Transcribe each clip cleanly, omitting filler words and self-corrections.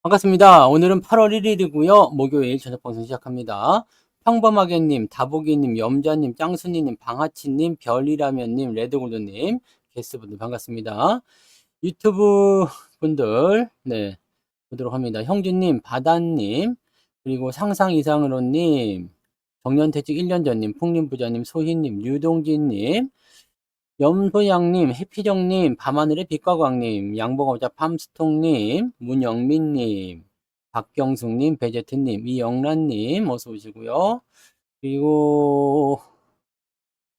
반갑습니다. 오늘은 8월 1일이고요. 목요일 저녁 방송 시작합니다. 평범하게님, 다보기님, 염자님, 짱순이님, 방아치님, 별이라면님, 레드골드님, 게스트분들 반갑습니다. 유튜브 분들, 네, 보도록 합니다. 형준님, 바다님, 그리고 상상 이상으로님, 정년퇴직 1년 전님, 풍림부자님, 소희님, 유동진님, 염소양님, 해피정님, 밤하늘의 빛과 광님, 양봉업자 팜스통님, 문영민님, 박경숙님, 배제트님, 이영란님, 어서 오시고요. 그리고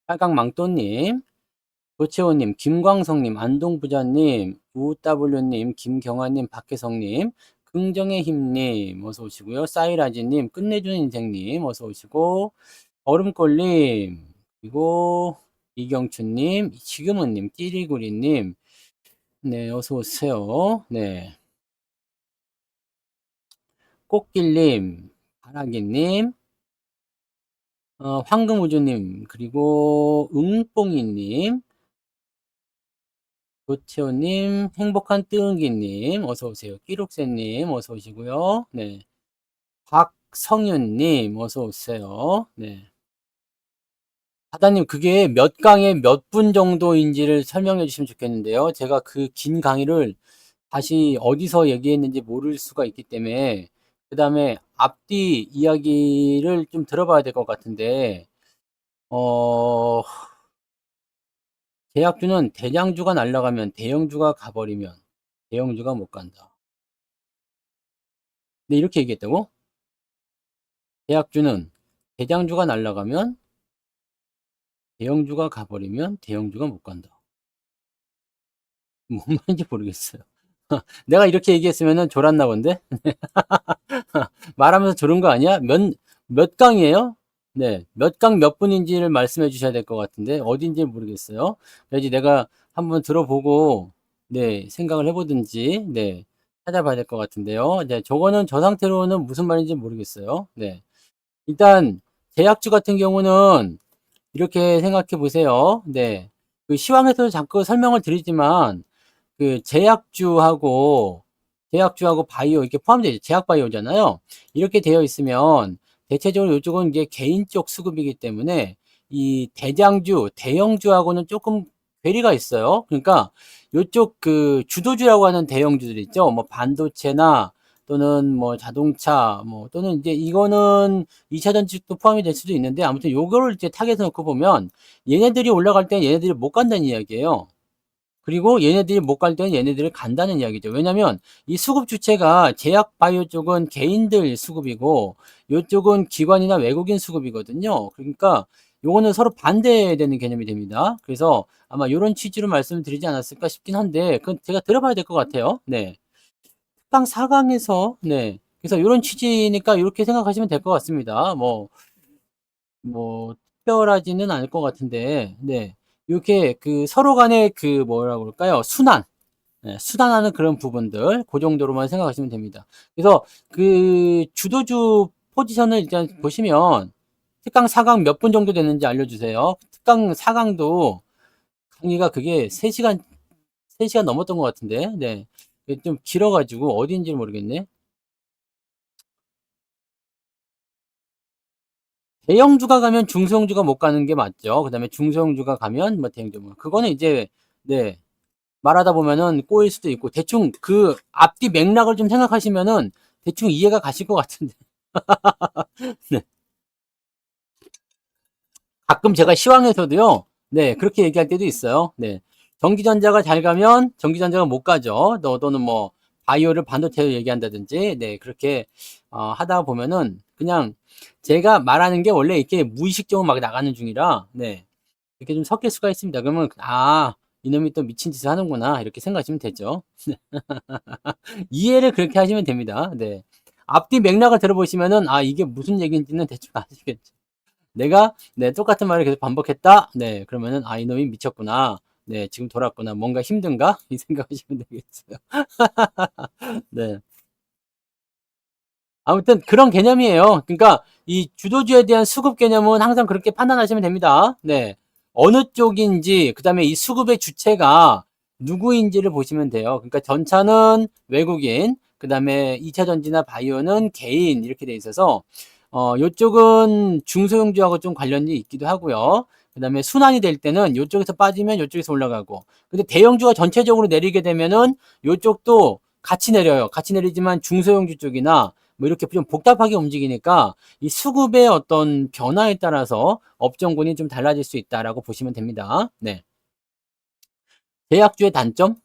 빨강망토님, 도채호님, 김광성님, 안동부자님, 우W님, 김경아님, 박혜성님, 긍정의 힘님, 어서 오시고요. 사이라지님, 끝내주는 인생님, 어서 오시고, 얼음골님, 그리고 이경춘님, 지금은님, 띠리구리님, 네, 어서 오세요. 네, 꽃길님, 바라기님, 황금우주님, 그리고 응뽕이님, 도채호님, 행복한 뜨은기님, 어서 오세요. 끼룩새님, 어서 오시고요. 네, 박성윤님, 어서 오세요. 네. 하다님, 그게 몇 강의 몇 분 정도인지를 설명해 주시면 좋겠는데요. 제가 그 긴 강의를 다시 어디서 얘기했는지 모를 수가 있기 때문에, 그 다음에 앞뒤 이야기를 좀 들어봐야 될 것 같은데, 어, 제약주는 대장주가 날아가면 대형주가 가버리면 대형주가 못 간다. 근데 이렇게 얘기했다고? 제약주는 대장주가 날아가면 대형주가 가버리면 대형주가 못 간다. 뭔 말인지 모르겠어요. 내가 이렇게 얘기했으면은 졸았나 본데? 말하면서 졸은 거 아니야? 몇 강이에요? 네. 몇 강 몇 분인지를 말씀해 주셔야 될 것 같은데, 어딘지 모르겠어요. 그래야지 내가 한번 들어보고, 네, 생각을 해보든지, 네, 찾아봐야 될 것 같은데요. 네, 저거는 저 상태로는 무슨 말인지 모르겠어요. 네. 일단, 제약주 같은 경우는 이렇게 생각해 보세요. 네. 그 시황에서 자꾸 설명을 드리지만, 그 제약주하고 바이오 이렇게 포함되어 있죠. 제약 바이오잖아요. 이렇게 되어 있으면 대체적으로 이쪽은 이제 개인 쪽 수급이기 때문에 이 대장주, 대형주하고는 조금 괴리가 있어요. 그러니까 이쪽 그 주도주라고 하는 대형주들 있죠. 뭐 반도체나 또는 뭐 자동차 뭐 또는 이제 이거는 2차 전지도 포함이 될 수도 있는데 아무튼 요거를 이제 타겟에 놓고 보면 얘네들이 올라갈 때 얘네들이 못 간다는 이야기예요. 그리고 얘네들이 못 갈 때는 얘네들이 간다는 이야기죠. 왜냐면 이 수급 주체가 제약 바이오 쪽은 개인들 수급이고 이쪽은 기관이나 외국인 수급이거든요. 그러니까 요거는 서로 반대되는 개념이 됩니다. 그래서 아마 요런 취지로 말씀을 드리지 않았을까 싶긴 한데 그건 제가 들어봐야 될 것 같아요. 네. 특강 4강에서 네. 그래서 요런 취지니까 이렇게 생각하시면 될 것 같습니다. 뭐 특별하지는 않을 것 같은데 네. 이렇게 그 서로 간의 그 뭐라 그럴까요? 순환. 네, 수단하는 그런 부분들 그 정도로만 생각하시면 됩니다. 그래서 그 주도주 포지션을 일단 보시면 특강 4강 몇 분 정도 되는지 알려주세요. 특강 4강도 강의가 그게 3시간 넘었던 것 같은데 네. 좀 길어가지고 어디인지 모르겠네. 대형주가 가면 중소형주가 못 가는 게 맞죠. 그 다음에 중소형주가 가면 뭐 대형주 뭐 그거는 이제 네 말하다 보면은 꼬일 수도 있고 대충 그 앞뒤 맥락을 좀 생각하시면은 대충 이해가 가실 것 같은데 네. 가끔 제가 시황에서도요 네 그렇게 얘기할 때도 있어요. 네 전기전자가 잘 가면 전기전자가 못 가죠. 또는 뭐 바이오를 반도체로 얘기한다든지 네 그렇게 하다 보면은 그냥 제가 말하는 게 원래 이렇게 무의식적으로 막 나가는 중이라 네 이렇게 좀 섞일 수가 있습니다. 그러면 이놈이 또 미친 짓을 하는구나 이렇게 생각하시면 되죠. 이해를 그렇게 하시면 됩니다. 네. 앞뒤 맥락을 들어보시면은 이게 무슨 얘기인지는 대충 아시겠죠. 내가 네, 똑같은 말을 계속 반복했다. 네, 그러면은 이놈이 미쳤구나. 네, 지금 돌았구나. 뭔가 힘든가? 이 생각하시면 되겠어요. 네. 아무튼 그런 개념이에요. 그러니까 이 주도주에 대한 수급 개념은 항상 그렇게 판단하시면 됩니다. 네. 어느 쪽인지, 그 다음에 이 수급의 주체가 누구인지를 보시면 돼요. 그러니까 전차는 외국인, 그다음에 2차 전지나 바이오는 개인 이렇게 돼 있어서 요쪽은 중소형주하고 좀 관련이 있기도 하고요. 그다음에 순환이 될 때는 요쪽에서 빠지면 요쪽에서 올라가고. 근데 대형주가 전체적으로 내리게 되면은 요쪽도 같이 내려요. 같이 내리지만 중소형주 쪽이나 뭐 이렇게 좀 복잡하게 움직이니까 이 수급의 어떤 변화에 따라서 업종군이 좀 달라질 수 있다라고 보시면 됩니다. 네. 제약주의 단점?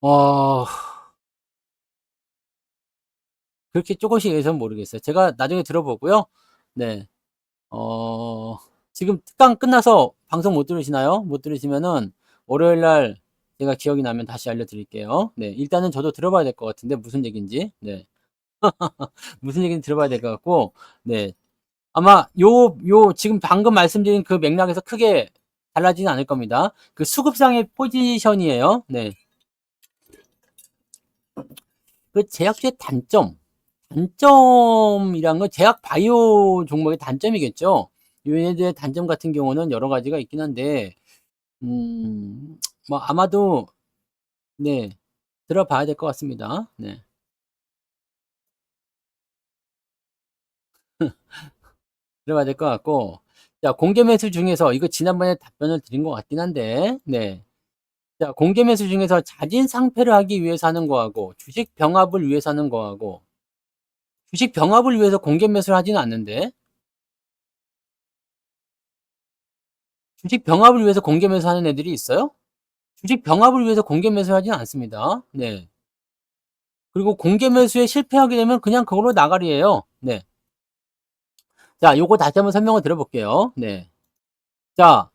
어, 그렇게 조금씩 해서는 모르겠어요. 제가 나중에 들어보고요. 네. 어, 지금 특강 끝나서 방송 못 들으시나요? 못 들으시면은 월요일 날 제가 기억이 나면 다시 알려드릴게요. 네. 일단은 저도 들어봐야 될 것 같은데 무슨 얘기인지. 네. 무슨 얘기인지 들어봐야 될 것 같고. 네. 아마 지금 방금 말씀드린 그 맥락에서 크게 달라지진 않을 겁니다. 그 수급상의 포지션이에요. 네. 그 제약주의 단점이란 건 제약 바이오 종목의 단점이겠죠. 얘네들의 단점 같은 경우는 여러 가지가 있긴 한데, 뭐 아마도 네 들어봐야 될 것 같습니다. 네. 들어봐야 될 것 같고, 자 공개 매수 중에서 이거 지난번에 답변을 드린 것 같긴 한데, 네. 자 공개 매수 중에서 자진 상패를 하기 위해서 하는 거하고 주식 병합을 위해서 하는 거하고 주식 병합을 위해서 공개 매수를 하지는 않는데 주식 병합을 위해서 공개 매수하는 애들이 있어요? 주식 병합을 위해서 공개 매수하지는 않습니다. 네. 그리고 공개 매수에 실패하게 되면 그냥 그걸로 나가리예요. 네. 자, 요거 다시 한번 설명을 드려볼게요. 네. 자,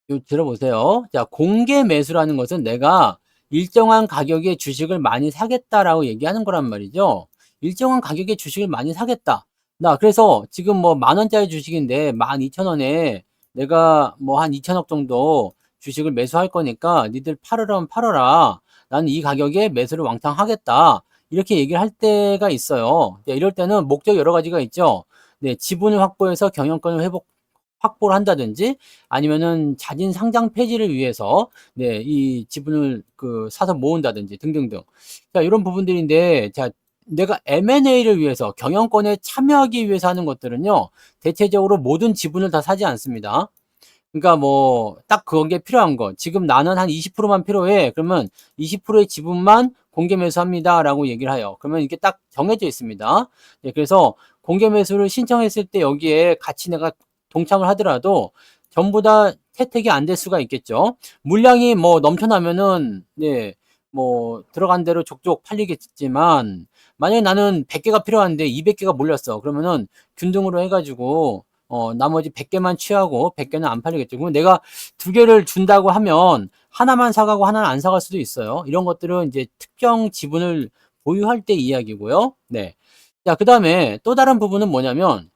요 들어보세요. 자, 공개 매수라는 것은 내가 일정한 가격의 주식을 많이 사겠다라고 얘기하는 거란 말이죠. 일정한 가격의 주식을 많이 사겠다. 나 그래서 지금 뭐 10,000원짜리 주식인데 12,000원에 내가 뭐 한 2천억 정도 주식을 매수할 거니까 니들 팔으라면 팔아라. 나는 이 가격에 매수를 왕창 하겠다. 이렇게 얘기를 할 때가 있어요. 네, 이럴 때는 목적이 여러 가지가 있죠. 네, 지분을 확보해서 경영권을 확보를 한다든지 아니면은 자진 상장 폐지를 위해서 네, 이 지분을 사서 모은다든지 등등등. 자, 이런 부분들인데 자, 내가 M&A를 위해서 경영권에 참여하기 위해서 하는 것들은요. 대체적으로 모든 지분을 다 사지 않습니다. 그러니까 뭐 딱 그런 게 필요한 거. 지금 나는 한 20%만 필요해. 그러면 20%의 지분만 공개 매수합니다라고 얘기를 해요. 그러면 이게 딱 정해져 있습니다. 네, 그래서 공개 매수를 신청했을 때 여기에 같이 내가 동참을 하더라도 전부 다 혜택이 안 될 수가 있겠죠. 물량이 뭐 넘쳐나면은 네, 뭐 들어간 대로 족족 팔리겠지만 만약에 나는 100개가 필요한데 200개가 몰렸어. 그러면은 균등으로 해가지고 나머지 100개만 취하고 100개는 안 팔리겠죠. 그러면 내가 2개를 준다고 하면 하나만 사가고 하나는 안 사갈 수도 있어요. 이런 것들은 이제 특정 지분을 보유할 때 이야기고요. 네. 자, 그 다음에 또 다른 부분은 뭐냐면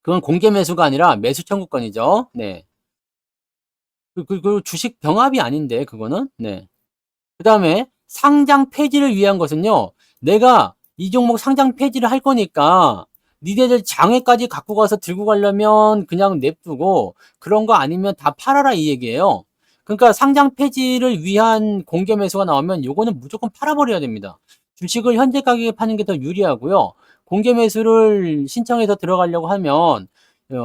그건 공개 매수가 아니라 매수 청구권이죠. 네. 그 주식 병합이 아닌데 그거는 네. 그 다음에 상장 폐지를 위한 것은요. 내가 이 종목 상장 폐지를 할 거니까 니네들 장외까지 갖고 가서 들고 가려면 그냥 냅두고 그런 거 아니면 다 팔아라 이 얘기예요. 그러니까 상장 폐지를 위한 공개 매수가 나오면 요거는 무조건 팔아버려야 됩니다. 주식을 현재 가격에 파는 게 더 유리하고요. 공개 매수를 신청해서 들어가려고 하면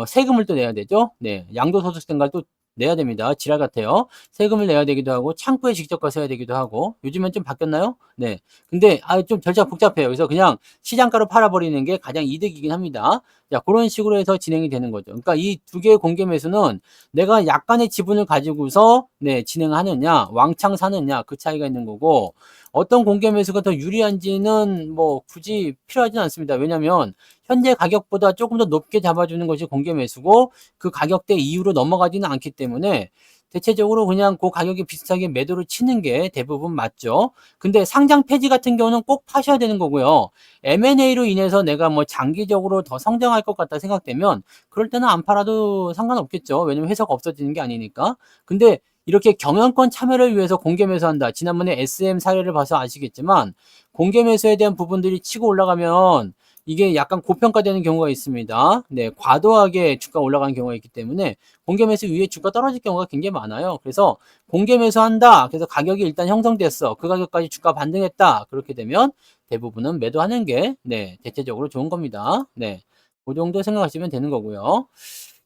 세금을 또 내야 되죠. 네, 양도소득세인가 또 내야 됩니다. 지랄 같아요. 세금을 내야 되기도 하고 창구에 직접 가서 해야 되기도 하고 요즘엔 좀 바뀌었나요? 네. 근데 좀 절차 복잡해요. 그래서 그냥 시장가로 팔아버리는 게 가장 이득이긴 합니다. 자, 그런 식으로 해서 진행이 되는 거죠. 그러니까 이 두 개의 공개 매수는 내가 약간의 지분을 가지고서 네, 진행하느냐, 왕창 사느냐 그 차이가 있는 거고 어떤 공개 매수가 더 유리한지는 뭐 굳이 필요하지는 않습니다. 왜냐하면 현재 가격보다 조금 더 높게 잡아주는 것이 공개 매수고 그 가격대 이후로 넘어가지는 않기 때문에 대체적으로 그냥 그 가격에 비슷하게 매도를 치는 게 대부분 맞죠. 근데 상장 폐지 같은 경우는 꼭 파셔야 되는 거고요. M&A로 인해서 내가 뭐 장기적으로 더 성장할 것 같다 생각되면 그럴 때는 안 팔아도 상관없겠죠. 왜냐면 회사가 없어지는 게 아니니까. 근데 이렇게 경영권 참여를 위해서 공개 매수한다. 지난번에 SM 사례를 봐서 아시겠지만 공개 매수에 대한 부분들이 치고 올라가면 이게 약간 고평가되는 경우가 있습니다. 네, 과도하게 주가 올라가는 경우가 있기 때문에 공개 매수 이후에 주가 떨어질 경우가 굉장히 많아요. 그래서 공개 매수한다. 그래서 가격이 일단 형성됐어. 그 가격까지 주가 반등했다. 그렇게 되면 대부분은 매도하는 게 네, 대체적으로 좋은 겁니다. 네. 그 정도 생각하시면 되는 거고요.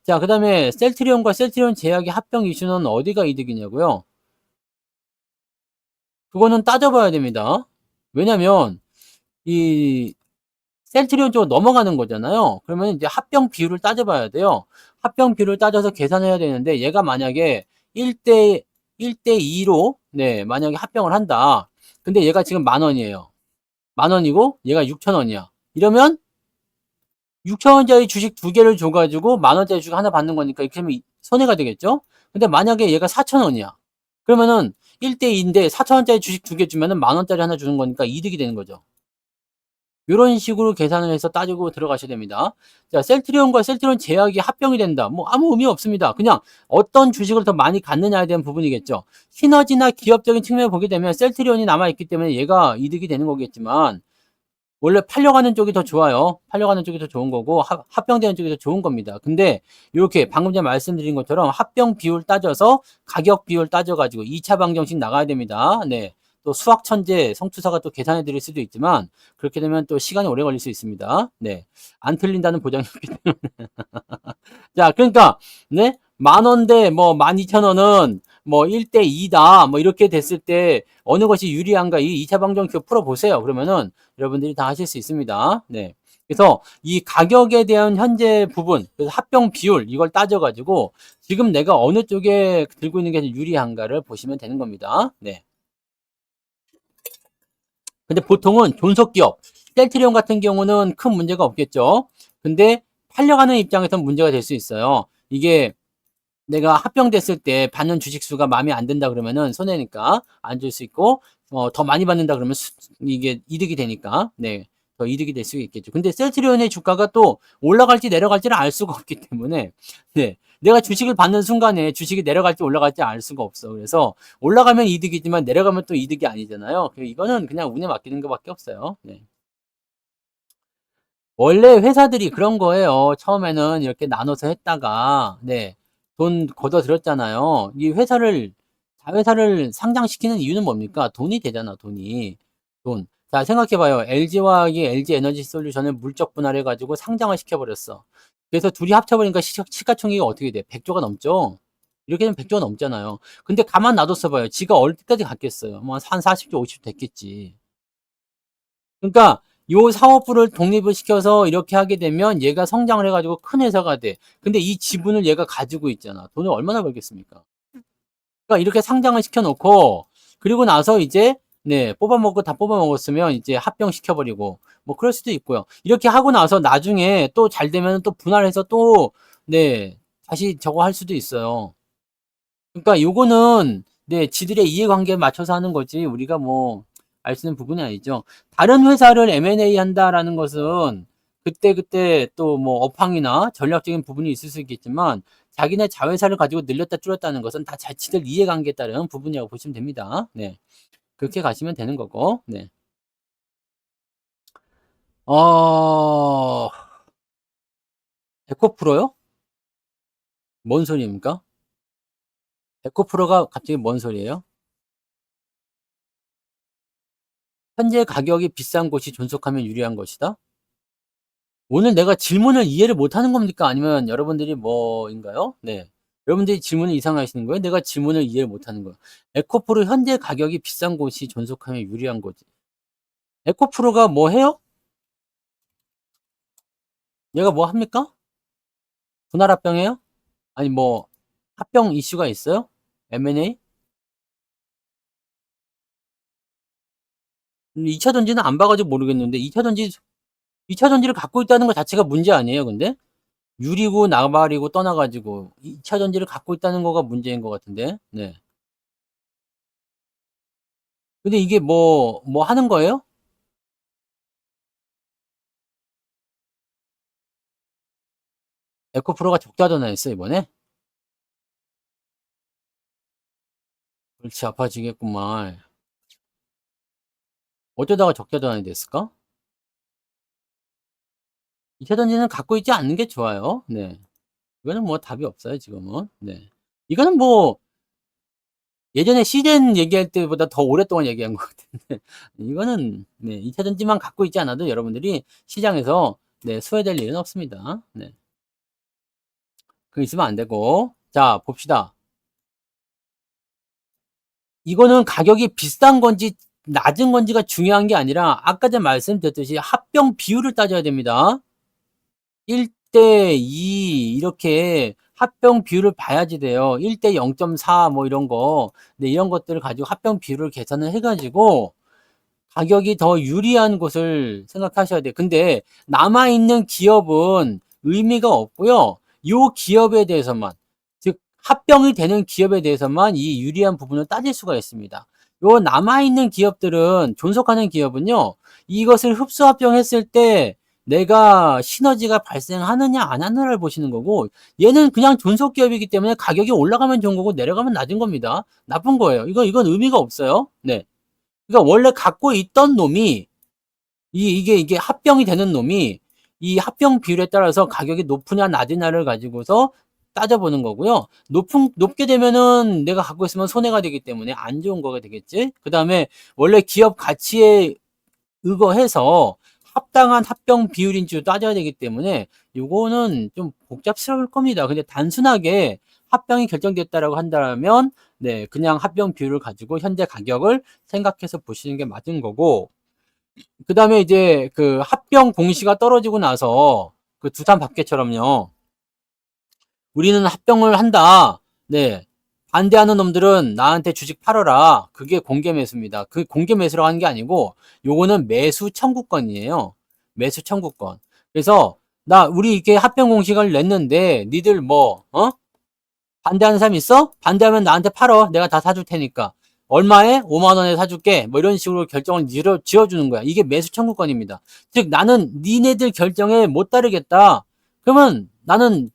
자, 그다음에 셀트리온과 셀트리온 제약의 합병 이슈는 어디가 이득이냐고요? 그거는 따져봐야 됩니다. 왜냐면 이 셀트리온 쪽으로 넘어가는 거잖아요. 그러면 이제 합병 비율을 따져봐야 돼요. 합병 비율을 따져서 계산해야 되는데 얘가 만약에 1대 1대 2로 네, 만약에 합병을 한다. 근데 얘가 지금 10,000원이에요. 10,000원이고 얘가 6,000원이야. 이러면 6,000원짜리 주식 두 개를 줘가지고 10,000원짜리 주식 하나 받는 거니까 이렇게 하면 손해가 되겠죠? 근데 만약에 얘가 4,000원이야. 그러면은 1대 2인데 4,000원짜리 주식 두 개 주면은 10,000원짜리 하나 주는 거니까 이득이 되는 거죠. 요런 식으로 계산을 해서 따지고 들어가셔야 됩니다. 자, 셀트리온과 셀트리온 제약이 합병이 된다. 뭐 아무 의미 없습니다. 그냥 어떤 주식을 더 많이 갖느냐에 대한 부분이겠죠. 시너지나 기업적인 측면을 보게 되면 셀트리온이 남아있기 때문에 얘가 이득이 되는 거겠지만 원래 팔려가는 쪽이 더 좋아요. 팔려가는 쪽이 더 좋은 거고 합병되는 쪽이 더 좋은 겁니다. 근데 이렇게 방금 전에 말씀드린 것처럼 합병 비율 따져서 가격 비율 따져가지고 2차 방정식 나가야 됩니다. 네. 또 수학 천재 성투사가 또 계산해 드릴 수도 있지만 그렇게 되면 또 시간이 오래 걸릴 수 있습니다. 네. 안 틀린다는 보장이 없기 때문에. 자, 그러니까 네? 10,000원 대 뭐 12,000원은 뭐 1대 2다. 뭐 이렇게 됐을 때 어느 것이 유리한가 이 2차 방정식 풀어 보세요. 그러면은 여러분들이 다 하실 수 있습니다. 네. 그래서 이 가격에 대한 현재 부분, 그래서 합병 비율 이걸 따져 가지고 지금 내가 어느 쪽에 들고 있는 게 유리한가를 보시면 되는 겁니다. 네. 근데 보통은 존속기업, 셀트리온 같은 경우는 큰 문제가 없겠죠. 근데 팔려가는 입장에서는 문제가 될 수 있어요. 이게 내가 합병됐을 때 받는 주식 수가 마음에 안 든다 그러면은 손해니까 안 줄 수 있고 더 많이 받는다 그러면 이게 이득이 되니까 네. 더 이득이 될 수 있겠죠. 근데 셀트리온의 주가가 또 올라갈지 내려갈지를 알 수가 없기 때문에 네. 내가 주식을 받는 순간에 주식이 내려갈지 올라갈지 알 수가 없어. 그래서 올라가면 이득이지만 내려가면 또 이득이 아니잖아요. 이거는 그냥 운에 맡기는 것밖에 없어요. 네. 원래 회사들이 그런 거예요. 처음에는 이렇게 나눠서 했다가, 네, 돈 걷어 들였잖아요. 이 회사를, 자회사를 상장시키는 이유는 뭡니까? 돈이 되잖아, 돈이. 돈. 자, 생각해봐요. LG화학이 LG에너지 솔루션을 물적 분할해가지고 상장을 시켜버렸어. 그래서 둘이 합쳐버리니까 시가총액이 어떻게 돼? 100조가 넘죠? 이렇게 되면 100조가 넘잖아요. 근데 가만 놔뒀어 봐요. 지가 어디까지 갔겠어요? 뭐 한 40조, 50조 됐겠지. 그러니까 요 사업부를 독립을 시켜서 이렇게 하게 되면 얘가 성장을 해가지고 큰 회사가 돼. 근데 이 지분을 얘가 가지고 있잖아. 돈을 얼마나 벌겠습니까? 그러니까 이렇게 상장을 시켜놓고 그리고 나서 이제 네 뽑아먹고 다 뽑아먹었으면 이제 합병시켜버리고 뭐 그럴 수도 있고요. 이렇게 하고 나서 나중에 또 잘 되면 또 분할해서 또 네 다시 저거 할 수도 있어요. 그러니까 요거는 네 지들의 이해관계에 맞춰서 하는 거지 우리가 뭐 알 수 있는 부분이 아니죠. 다른 회사를 M&A 한다라는 것은 그때그때 또 뭐 업황이나 전략적인 부분이 있을 수 있겠지만 자기네 자회사를 가지고 늘렸다 줄였다는 것은 다 자치들 이해관계에 따른 부분이라고 보시면 됩니다. 네. 그렇게 가시면 되는 거고. 네. 어, 에코프로요? 뭔 소리입니까? 에코프로가 갑자기 뭔 소리예요? 현재 가격이 비싼 곳이 존속하면 유리한 것이다? 오늘 내가 질문을 이해를 못하는 겁니까? 아니면 여러분들이 뭐인가요? 네. 여러분들이 질문을 이상하시는 거예요? 내가 질문을 이해를 못하는 거예요. 에코프로 현재 가격이 비싼 곳이 존속하면 유리한 거지. 에코프로가 뭐 해요? 얘가 뭐 합니까? 분할 합병해요? 아니 뭐 합병 이슈가 있어요? M&A? 2차 전지는 안 봐가지고 모르겠는데 2차 전지를 갖고 있다는 것 자체가 문제 아니에요, 근데? 유리고 나발이고 떠나가지고 2차 전지를 갖고 있다는 거가 문제인 것 같은데. 네. 근데 이게 뭐 하는 거예요? 에코프로가 적자 전환했어, 이번에? 그렇지, 아파지겠구만. 어쩌다가 적자 전환이 됐을까? 2차 전지는 갖고 있지 않는 게 좋아요. 네. 이거는 뭐 답이 없어요, 지금은. 네. 이거는 뭐 예전에 시젠 얘기할 때보다 더 오랫동안 얘기한 것 같은데 이거는 네, 2차 전지만 갖고 있지 않아도 여러분들이 시장에서 네, 소외될 일은 없습니다. 네. 그거 있으면 안 되고. 자, 봅시다. 이거는 가격이 비싼 건지 낮은 건지가 중요한 게 아니라 아까 전에 말씀드렸듯이 합병 비율을 따져야 됩니다. 1대 2 이렇게 합병 비율을 봐야지 돼요. 1대 0.4 뭐 이런 거. 네, 이런 것들을 가지고 합병 비율을 계산을 해 가지고 가격이 더 유리한 곳을 생각하셔야 돼요. 근데 남아 있는 기업은 의미가 없고요. 요 기업에 대해서만, 즉 합병이 되는 기업에 대해서만 이 유리한 부분을 따질 수가 있습니다. 요 남아 있는 기업들은, 존속하는 기업은요, 이것을 흡수 합병했을 때 내가 시너지가 발생하느냐 안 하느냐를 보시는 거고, 얘는 그냥 존속 기업이기 때문에 가격이 올라가면 좋은 거고 내려가면 낮은 겁니다. 나쁜 거예요. 이건 의미가 없어요. 네. 그러니까 원래 갖고 있던 놈이 이게 합병이 되는 놈이 이 합병 비율에 따라서 가격이 높으냐 낮으냐를 가지고서 따져보는 거고요. 높게 되면은 내가 갖고 있으면 손해가 되기 때문에 안 좋은 거가 되겠지. 그 다음에 원래 기업 가치에 의거해서 합당한 합병 비율인지도 따져야 되기 때문에 요거는 좀 복잡스러울 겁니다. 근데 단순하게 합병이 결정됐다라고 한다면 네, 그냥 합병 비율을 가지고 현재 가격을 생각해서 보시는 게 맞은 거고, 그다음에 이제 그 합병 공시가 떨어지고 나서 그 두산 밥개처럼요. 우리는 합병을 한다. 네. 반대하는 놈들은 나한테 주식 팔아라. 그게 공개 매수입니다. 그 공개 매수라고 하는 게 아니고 요거는 매수 청구권이에요. 매수 청구권. 그래서 우리 이렇게 합병 공시를 냈는데 니들 뭐 반대하는 사람 있어? 반대하면 나한테 팔어. 내가 다 사줄 테니까. 얼마에? 5만 원에 사줄게. 뭐 이런 식으로 결정을 지어주는 거야. 이게 매수 청구권입니다. 즉 나는 니네들 결정에 못 따르겠다. 그러면 나는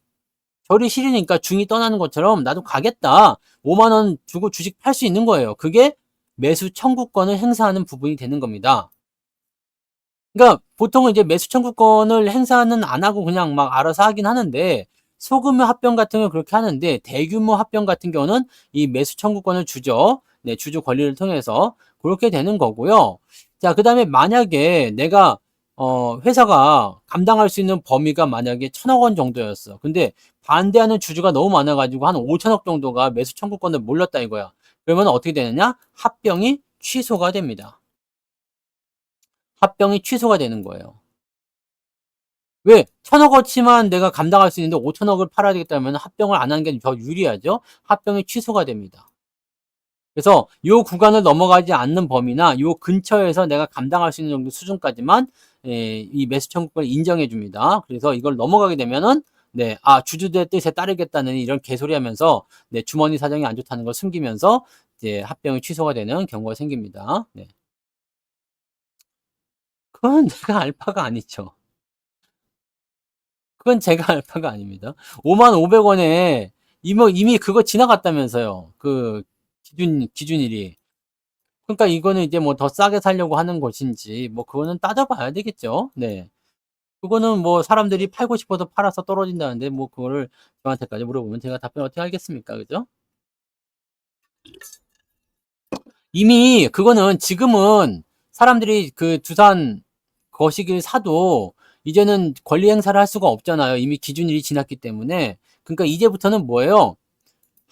결이 싫으니까 중이 떠나는 것처럼 나도 가겠다. 5만 원 주고 주식 팔 수 있는 거예요. 그게 매수 청구권을 행사하는 부분이 되는 겁니다. 그러니까 보통은 이제 매수 청구권을 행사는 안 하고 그냥 막 알아서 하긴 하는데, 소규모 합병 같은 경우는 그렇게 하는데 대규모 합병 같은 경우는 이 매수 청구권을 주죠. 네, 주주 권리를 통해서 그렇게 되는 거고요. 자, 그다음에 만약에 내가 회사가 감당할 수 있는 범위가 만약에 1,000억 원 정도였어. 근데 반대하는 주주가 너무 많아가지고 한 5천억 정도가 매수 청구권을 몰렸다 이거야. 그러면 어떻게 되느냐? 합병이 취소가 됩니다. 합병이 취소가 되는 거예요. 왜? 1,000억어치만 내가 감당할 수 있는데 5천억을 팔아야 되겠다면 합병을 안 하는 게 더 유리하죠. 합병이 취소가 됩니다. 그래서 요 구간을 넘어가지 않는 범위나 요 근처에서 내가 감당할 수 있는 정도 수준까지만 이 매수 청구권을 인정해 줍니다. 그래서 이걸 넘어가게 되면은 네, 주주들의 뜻에 따르겠다는 이런 개소리하면서 네, 주머니 사정이 안 좋다는 걸 숨기면서 이제 합병이 취소가 되는 경우가 생깁니다. 네. 그건 내가 알바가 아니죠. 그건 제가 알바가 아닙니다. 55,000원에 이미 그거 지나갔다면서요. 그 기준일이. 그러니까 이거는 이제 뭐 더 싸게 살려고 하는 것인지 뭐 그거는 따져봐야 되겠죠. 네. 그거는 뭐 사람들이 팔고 싶어서 팔아서 떨어진다는데 뭐 그거를 저한테까지 물어보면 제가 답변 어떻게 하겠습니까? 그죠? 이미 그거는 지금은 사람들이 그 두산 거시기를 사도 이제는 권리 행사를 할 수가 없잖아요. 이미 기준일이 지났기 때문에. 그러니까 이제부터는 뭐예요?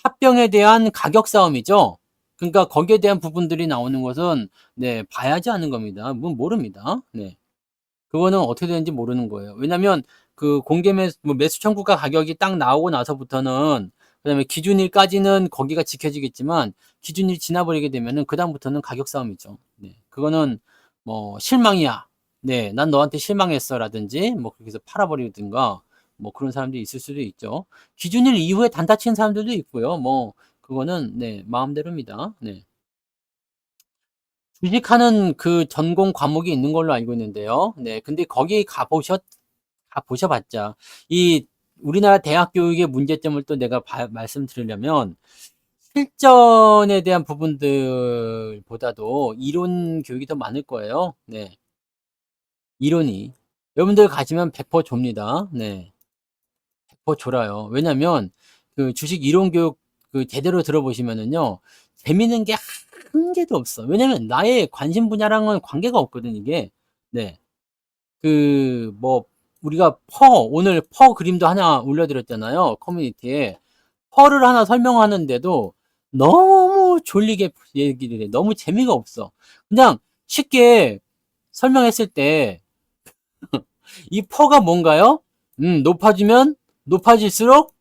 합병에 대한 가격 싸움이죠. 그러니까 거기에 대한 부분들이 나오는 것은 네, 봐야지 하는 겁니다. 뭐 모릅니다. 네. 그거는 어떻게 되는지 모르는 거예요. 왜냐면 그 공개 매수 청구가 가격이 딱 나오고 나서부터는, 그다음에 기준일까지는 거기가 지켜지겠지만 기준일 지나버리게 되면은 그다음부터는 가격 싸움이죠. 네. 그거는 뭐 실망이야. 네. 난 너한테 실망했어라든지 뭐 그렇게 해서 팔아버리든가 뭐 그런 사람들이 있을 수도 있죠. 기준일 이후에 단타 치는 사람들도 있고요. 뭐 그거는 네, 마음대로입니다. 네. 주식하는 그 전공 과목이 있는 걸로 알고 있는데요. 네. 근데 거기 가보셔봤자, 이 우리나라 대학 교육의 문제점을 또 내가 말씀드리려면, 실전에 대한 부분들보다도 이론 교육이 더 많을 거예요. 네. 이론이. 여러분들 가시면 100% 줍니다. 네. 100% 줘라요. 왜냐면 그 주식 이론 교육 그 제대로 들어보시면은요. 재미있는 게 한 개도 없어. 왜냐면 나의 관심 분야랑은 관계가 없거든 이게. 네. 그 뭐 우리가 오늘 그림도 하나 올려 드렸잖아요, 커뮤니티에. 를 하나 설명하는데도 너무 졸리게 얘기를 해. 너무 재미가 없어. 그냥 쉽게 설명했을 때 이 가 뭔가요? 높아지면 높아질수록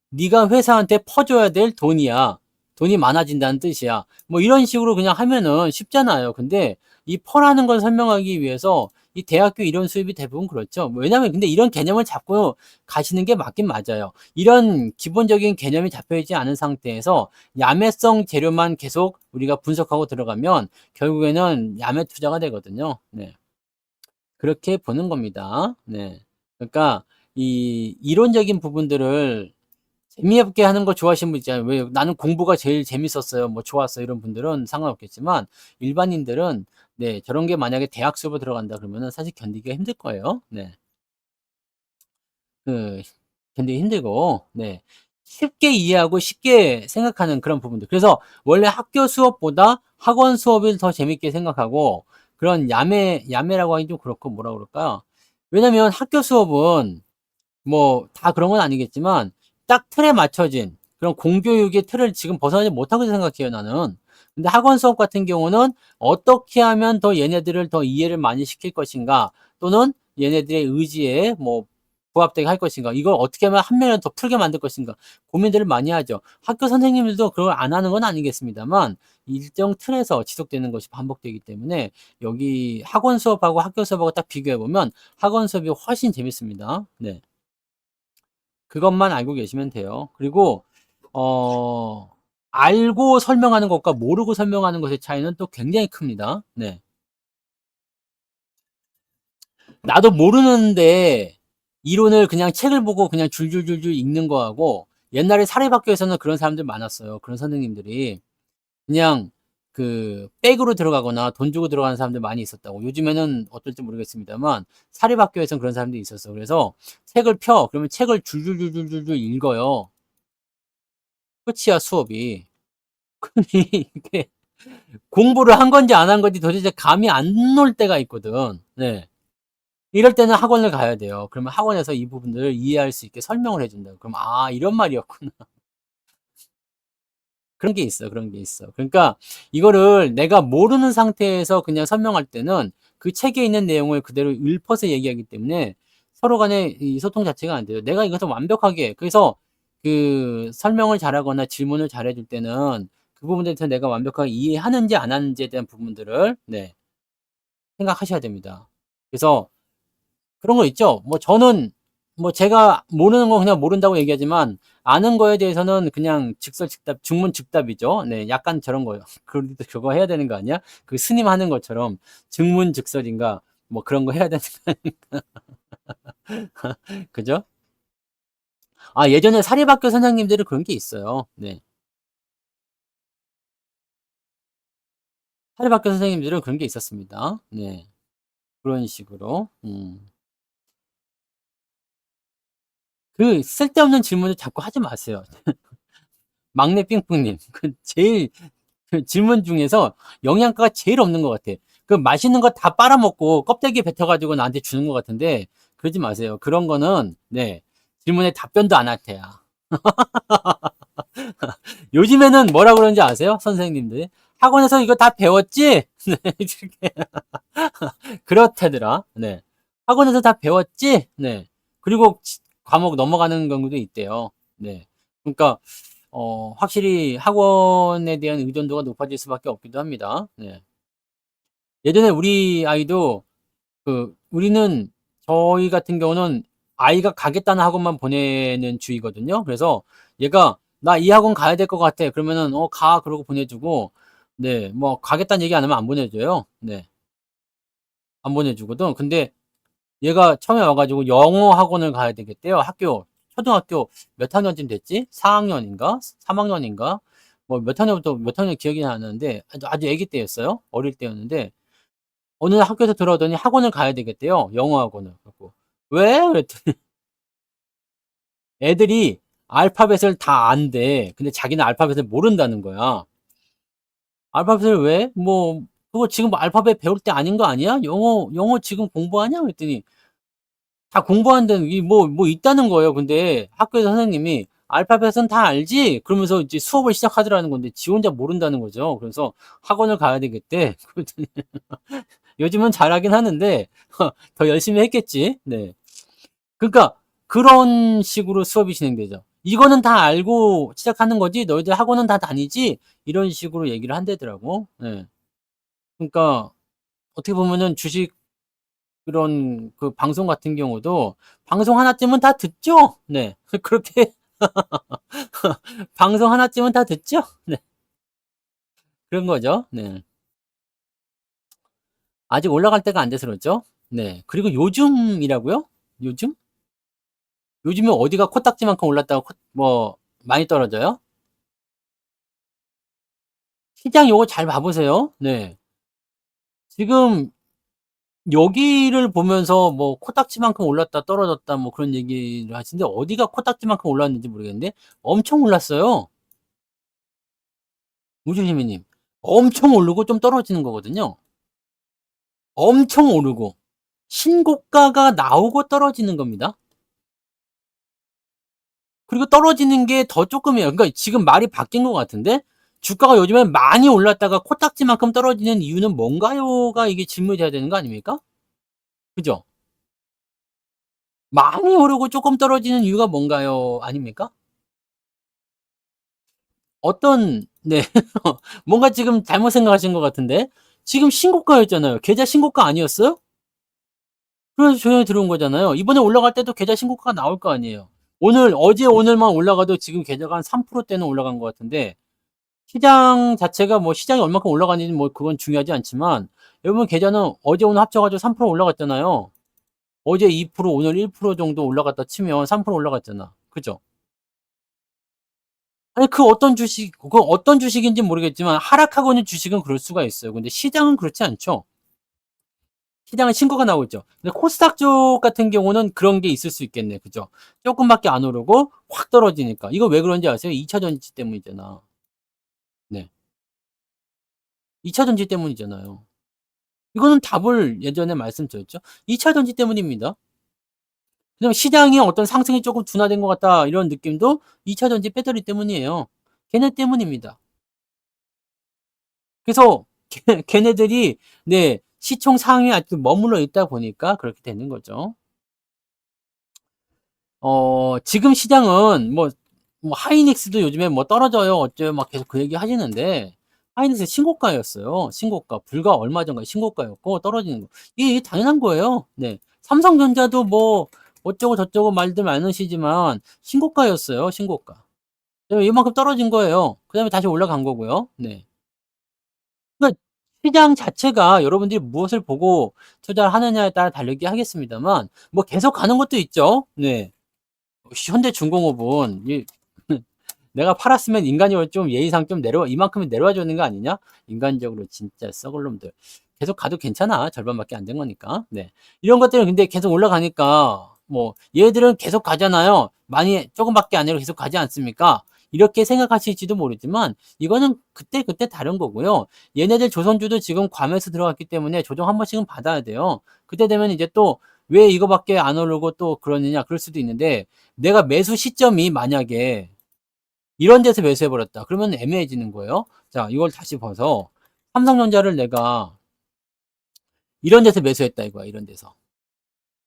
네가 회사한테 퍼줘야 될 돈이야. 돈이 많아진다는 뜻이야. 뭐 이런 식으로 그냥 하면은 쉽잖아요. 근데 이 퍼라는 걸 설명하기 위해서 이 대학교 이론 수업이 대부분 그렇죠. 왜냐면 근데 이런 개념을 잡고 가시는 게 맞긴 맞아요. 이런 기본적인 개념이 잡혀있지 않은 상태에서 야매성 재료만 계속 우리가 분석하고 들어가면 결국에는 야매 투자가 되거든요. 네. 그렇게 보는 겁니다. 네. 그러니까 이 이론적인 부분들을 재미없게 하는 거 좋아하시는 분 있잖아요. 왜 나는 공부가 제일 재밌었어요. 뭐 좋았어요. 이런 분들은 상관없겠지만 일반인들은 네, 저런 게 만약에 대학 수업을 들어간다 그러면은 사실 견디기가 힘들 거예요. 네. 그 견디기 힘들고 네. 쉽게 이해하고 쉽게 생각하는 그런 부분들. 그래서 원래 학교 수업보다 학원 수업을 더 재밌게 생각하고 그런 야매라고 하기 좀 그렇고 뭐라 그럴까요? 왜냐면 학교 수업은 뭐 다 그런 건 아니겠지만 딱 틀에 맞춰진 그런 공교육의 틀을 지금 벗어나지 못하고 생각해요, 나는. 근데 학원 수업 같은 경우는 어떻게 하면 더 얘네들을 더 이해를 많이 시킬 것인가 또는 얘네들의 의지에 뭐 부합되게 할 것인가 이걸 어떻게 하면 한 면을 더 풀게 만들 것인가 고민들을 많이 하죠. 학교 선생님들도 그걸 안 하는 건 아니겠습니다만 일정 틀에서 지속되는 것이 반복되기 때문에 여기 학원 수업하고 학교 수업하고 딱 비교해 보면 학원 수업이 훨씬 재밌습니다. 네. 그것만 알고 계시면 돼요. 그리고 어 알고 설명하는 것과 모르고 설명하는 것의 차이는 또 굉장히 큽니다. 네. 나도 모르는데 이론을 그냥 책을 보고 그냥 줄줄줄줄 읽는 거하고 옛날에 사립학교에서는 그런 사람들 많았어요. 그런 선생님들이. 그냥 그 백으로 들어가거나 돈 주고 들어가는 사람들 많이 있었다고. 요즘에는 어떨지 모르겠습니다만 사립학교에서는 그런 사람들이 있었어. 그래서 책을 펴. 그러면 책을 줄줄줄줄줄 읽어요. 끝이야 수업이. 이게 공부를 한 건지 안 한 건지 도대체 감이 안 올 때가 있거든. 네. 이럴 때는 학원을 가야 돼요. 그러면 학원에서 이 부분들을 이해할 수 있게 설명을 해준다. 그럼 아 이런 말이었구나. 그런 게 있어. 그런 게 있어. 그러니까 이거를 내가 모르는 상태에서 그냥 설명할 때는 그 책에 있는 내용을 그대로 읊어서 얘기하기 때문에 서로 간에 이 소통 자체가 안 돼요. 내가 이것을 완벽하게 그래서 그 설명을 잘하거나 질문을 잘해줄 때는 그 부분에 대해서 내가 완벽하게 이해하는지 안 하는지에 대한 부분들을 네, 생각하셔야 됩니다. 그래서 그런 거 있죠. 뭐 저는 뭐 제가 모르는 건 그냥 모른다고 얘기하지만 아는 거에 대해서는 그냥 즉설즉답, 즉문즉답이죠. 네, 약간 저런 거요. 그래도 그거 해야 되는 거 아니야? 그 스님 하는 것처럼 즉문즉설인가 뭐 그런 거 해야 되는 거 아닌가? 그죠? 아, 예전에 사립학교 선생님들은 그런 게 있어요. 네. 사립학교 선생님들은 그런 게 있었습니다. 네. 그런 식으로. 그 쓸데없는 질문을 자꾸 하지 마세요. 막내 삥삥님. 그 제일 그 질문 중에서 영양가가 제일 없는 것 같아. 그 맛있는 거 다 빨아먹고 껍데기 뱉어가지고 나한테 주는 것 같은데 그러지 마세요. 그런 거는 네 질문에 답변도 안 할 테야. 요즘에는 뭐라 그러는지 아세요? 선생님들 학원에서 이거 다 배웠지? 네, 이렇게 그렇다더라. 네 학원에서 다 배웠지? 네 그리고 과목 넘어가는 경우도 있대요. 네 그러니까 확실히 학원에 대한 의존도가 높아질 수밖에 없기도 합니다. 네. 예전에 우리 아이도 우리는 저희 같은 경우는 아이가 가겠다는 학원만 보내는 주의거든요. 그래서 얘가 나 이 학원 가야 될 것 같아. 그러면은 가 그러고 보내주고 네, 뭐 가겠다는 얘기 안 하면 안 보내줘요. 네, 안 보내주거든. 근데 얘가 처음에 와가지고 영어 학원을 가야 되겠대요. 초등학교 몇 학년쯤 됐지? 4학년인가? 3학년인가? 뭐 몇 학년부터 몇 학년 기억이 안 나는데 아주 아기 때였어요. 어릴 때였는데 어느 날 학교에서 돌아오더니 학원을 가야 되겠대요. 영어 학원을. 그래갖고 "왜?" 그랬더니 애들이 알파벳을 다 안대. 근데 자기는 알파벳을 모른다는 거야. "알파벳을 왜? 뭐 그거 지금 뭐 알파벳 배울 때 아닌 거 아니야? 영어 지금 공부하냐?" 그랬더니 다 공부한다는 이 뭐 있다는 거예요. 근데 학교에서 선생님이 "알파벳은 다 알지?" 그러면서 이제 수업을 시작하더라는 건데 지 혼자 모른다는 거죠. 그래서 학원을 가야 되겠대. 그랬더니 요즘은 잘하긴 하는데 더 열심히 했겠지. 네. 그러니까 그런 식으로 수업이 진행되죠. "이거는 다 알고 시작하는 거지. 너희들 학원은 다 다니지?" 이런 식으로 얘기를 한다더라고. 예. 그러니까 어떻게 보면은 주식 그런 그 방송 같은 경우도 방송 하나쯤은 다 듣죠? 네. 그렇게 방송 하나쯤은 다 듣죠? 네. 그런 거죠. 네. 아직 올라갈 때가 안 돼서 그렇죠. 네. 그리고 요즘이라고요? 요즘? 요즘에 어디가 코딱지만큼 올랐다가 뭐 많이 떨어져요? 시장 요거 잘 봐 보세요. 네. 지금 여기를 보면서 뭐 코딱지만큼 올랐다 떨어졌다 뭐 그런 얘기를 하시는데 어디가 코딱지만큼 올랐는지 모르겠는데 엄청 올랐어요. 우주시민님. 엄청 오르고 좀 떨어지는 거거든요. 엄청 오르고 신고가가 나오고 떨어지는 겁니다. 그리고 떨어지는 게 더 쪼끔이에요. 그러니까 지금 말이 바뀐 것 같은데 주가가 요즘에 많이 올랐다가 코딱지만큼 떨어지는 이유는 뭔가요?"가 이게 질문이 돼야 되는 거 아닙니까? 그죠? 많이 오르고 쪼끔 떨어지는 이유가 뭔가요? 아닙니까? 어떤 네. 뭔가 지금 잘못 생각하신 것 같은데 지금 신고가였잖아요. 계좌 신고가 아니었어요? 그래서 조정이 들어온 거잖아요. 이번에 올라갈 때도 계좌 신고가가 나올 거 아니에요. 어제 오늘만 올라가도 지금 계좌가 한 3%대는 올라간 것 같은데 시장 자체가 뭐 시장이 얼마큼 올라가는지 뭐 그건 중요하지 않지만 여러분 계좌는 어제 오늘 합쳐 가지고 3% 올라갔잖아요. 어제 2% 오늘 1% 정도 올라갔다 치면 3% 올라갔잖아. 그죠? 아니 그 어떤 주식인지는 모르겠지만 하락하고 있는 주식은 그럴 수가 있어요. 근데 시장은 그렇지 않죠. 시장은 신고가 나오고 있죠. 근데 코스닥 쪽 같은 경우는 그런 게 있을 수 있겠네. 그죠? 쪼끔밖에 안 오르고 확 떨어지니까. 이거 왜 그런지 아세요? 2차 전지 때문이잖아. 네. 2차 전지 때문이잖아요. 이거는 답을 예전에 말씀드렸죠. 2차 전지 때문입니다. 그냥 시장이 어떤 상승이 쪼끔 둔화된 것 같다 이런 느낌도 2차 전지 배터리 때문이에요. 걔네 때문입니다. 그래서 걔네들이 네 시총 상위에 아직 머물러 있다 보니까 그렇게 되는 거죠. 지금 시장은 뭐 하이닉스도 요즘에 뭐 떨어져요. 어째요. 막 계속 그 얘기 하시는데 하이닉스 신고가였어요. 신고가. 불과 얼마 전까지 신고가였고 떨어지는 거. 이게 당연한 거예요. 네. 삼성전자도 뭐 어쩌고 저쩌고 말들 많으시지만 신고가였어요, 신고가. 그다음에 이만큼 떨어진 거예요. 그다음에 다시 올라간 거고요. 네. 그러니까 시장 자체가 여러분들이 무엇을 보고 투자를 하느냐에 따라 다르게 하겠습니다만 뭐 계속 가는 것도 있죠. 네. 현대중공업은 내가 팔았으면 인간이 좀 예의상 좀 내려와 이만큼은 내려와 주는 거 아니냐? 인간적으로 진짜 썩을 놈들. 계속 가도 괜찮아. 절반밖에 안 된 거니까. 네. 이런 것들은 근데 계속 올라가니까 뭐 얘들은 계속 가잖아요. 많이 조금밖에 안 내려 계속 가지 않습니까? 이렇게 생각하실지도 모르지만 이거는 그때그때 다른 거고요. 얘네들 조선주도 지금 괌에서 들어갔기 때문에 조정 한 번씩은 받아야 돼요. 그때 되면 이제 또 왜 이거밖에 안 오르고 또 그러느냐 그럴 수도 있는데 내가 매수 시점이 만약에 이런 데서 매수해 버렸다. 그러면 애매해지는 거예요. 자, 이걸 다시 봐서 삼성전자를 내가 이런 데서 매수했다 이거야. 이런 데서.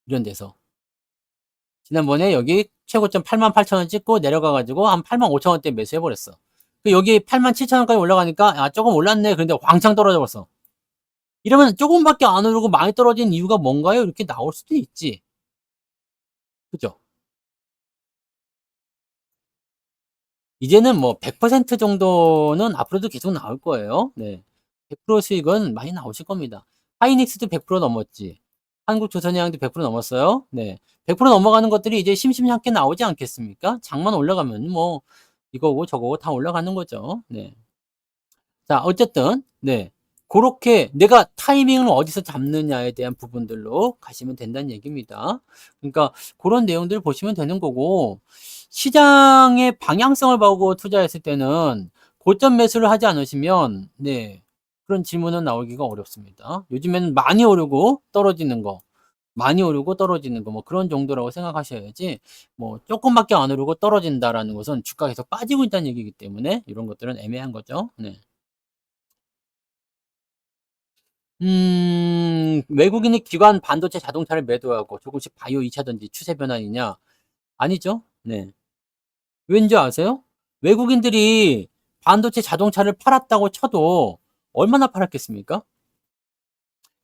이런 데서. 지난번에 여기 최고점 88,000원 찍고 내려가 가지고 한 85,000원대 매수해 버렸어. 여기 87,000원까지 올라가니까 '아 쪼금 올랐네.' 그런데 왕창 떨어져 버렸어. 이러면 '쪼금밖에 안 오르고 많이 떨어진 이유가 뭔가요?' 이렇게 나올 수도 있지. 그죠? 이제는 뭐 100% 정도는 앞으로도 계속 나올 거예요. 네. 100% 수익은 많이 나오실 겁니다. 하이닉스도 100% 넘었지. 한국조선해양도 100% 넘었어요. 네. 100% 넘어가는 것들이 이제 심심찮게 나오지 않겠습니까? 장만 올라가면 뭐 이거고 저거고 다 올라가는 거죠. 네. 자, 어쨌든 네. 그렇게 내가 타이밍을 어디서 잡느냐에 대한 부분들로 가시면 된다는 얘기입니다. 그러니까 그런 내용들을 보시면 되는 거고, 시장의 방향성을 보고 투자했을 때는 고점 매수를 하지 않으시면 네, 그런 질문은 나오기가 어렵습니다. 요즘에는 많이 오르고 떨어지는 거, 많이 오르고 떨어지는 거, 뭐 그런 정도라고 생각하셔야지, 뭐 조금밖에 안 오르고 떨어진다라는 것은 주가가 계속 빠지고 있다는 얘기이기 때문에 이런 것들은 애매한 거죠. 네. 외국인이 기관 반도체 자동차를 매도하고 조금씩 바이오 2차전지 추세 변환이냐? 아니죠. 네. 왠지 아세요? 외국인들이 반도체 자동차를 팔았다고 쳐도 얼마나 팔았겠습니까?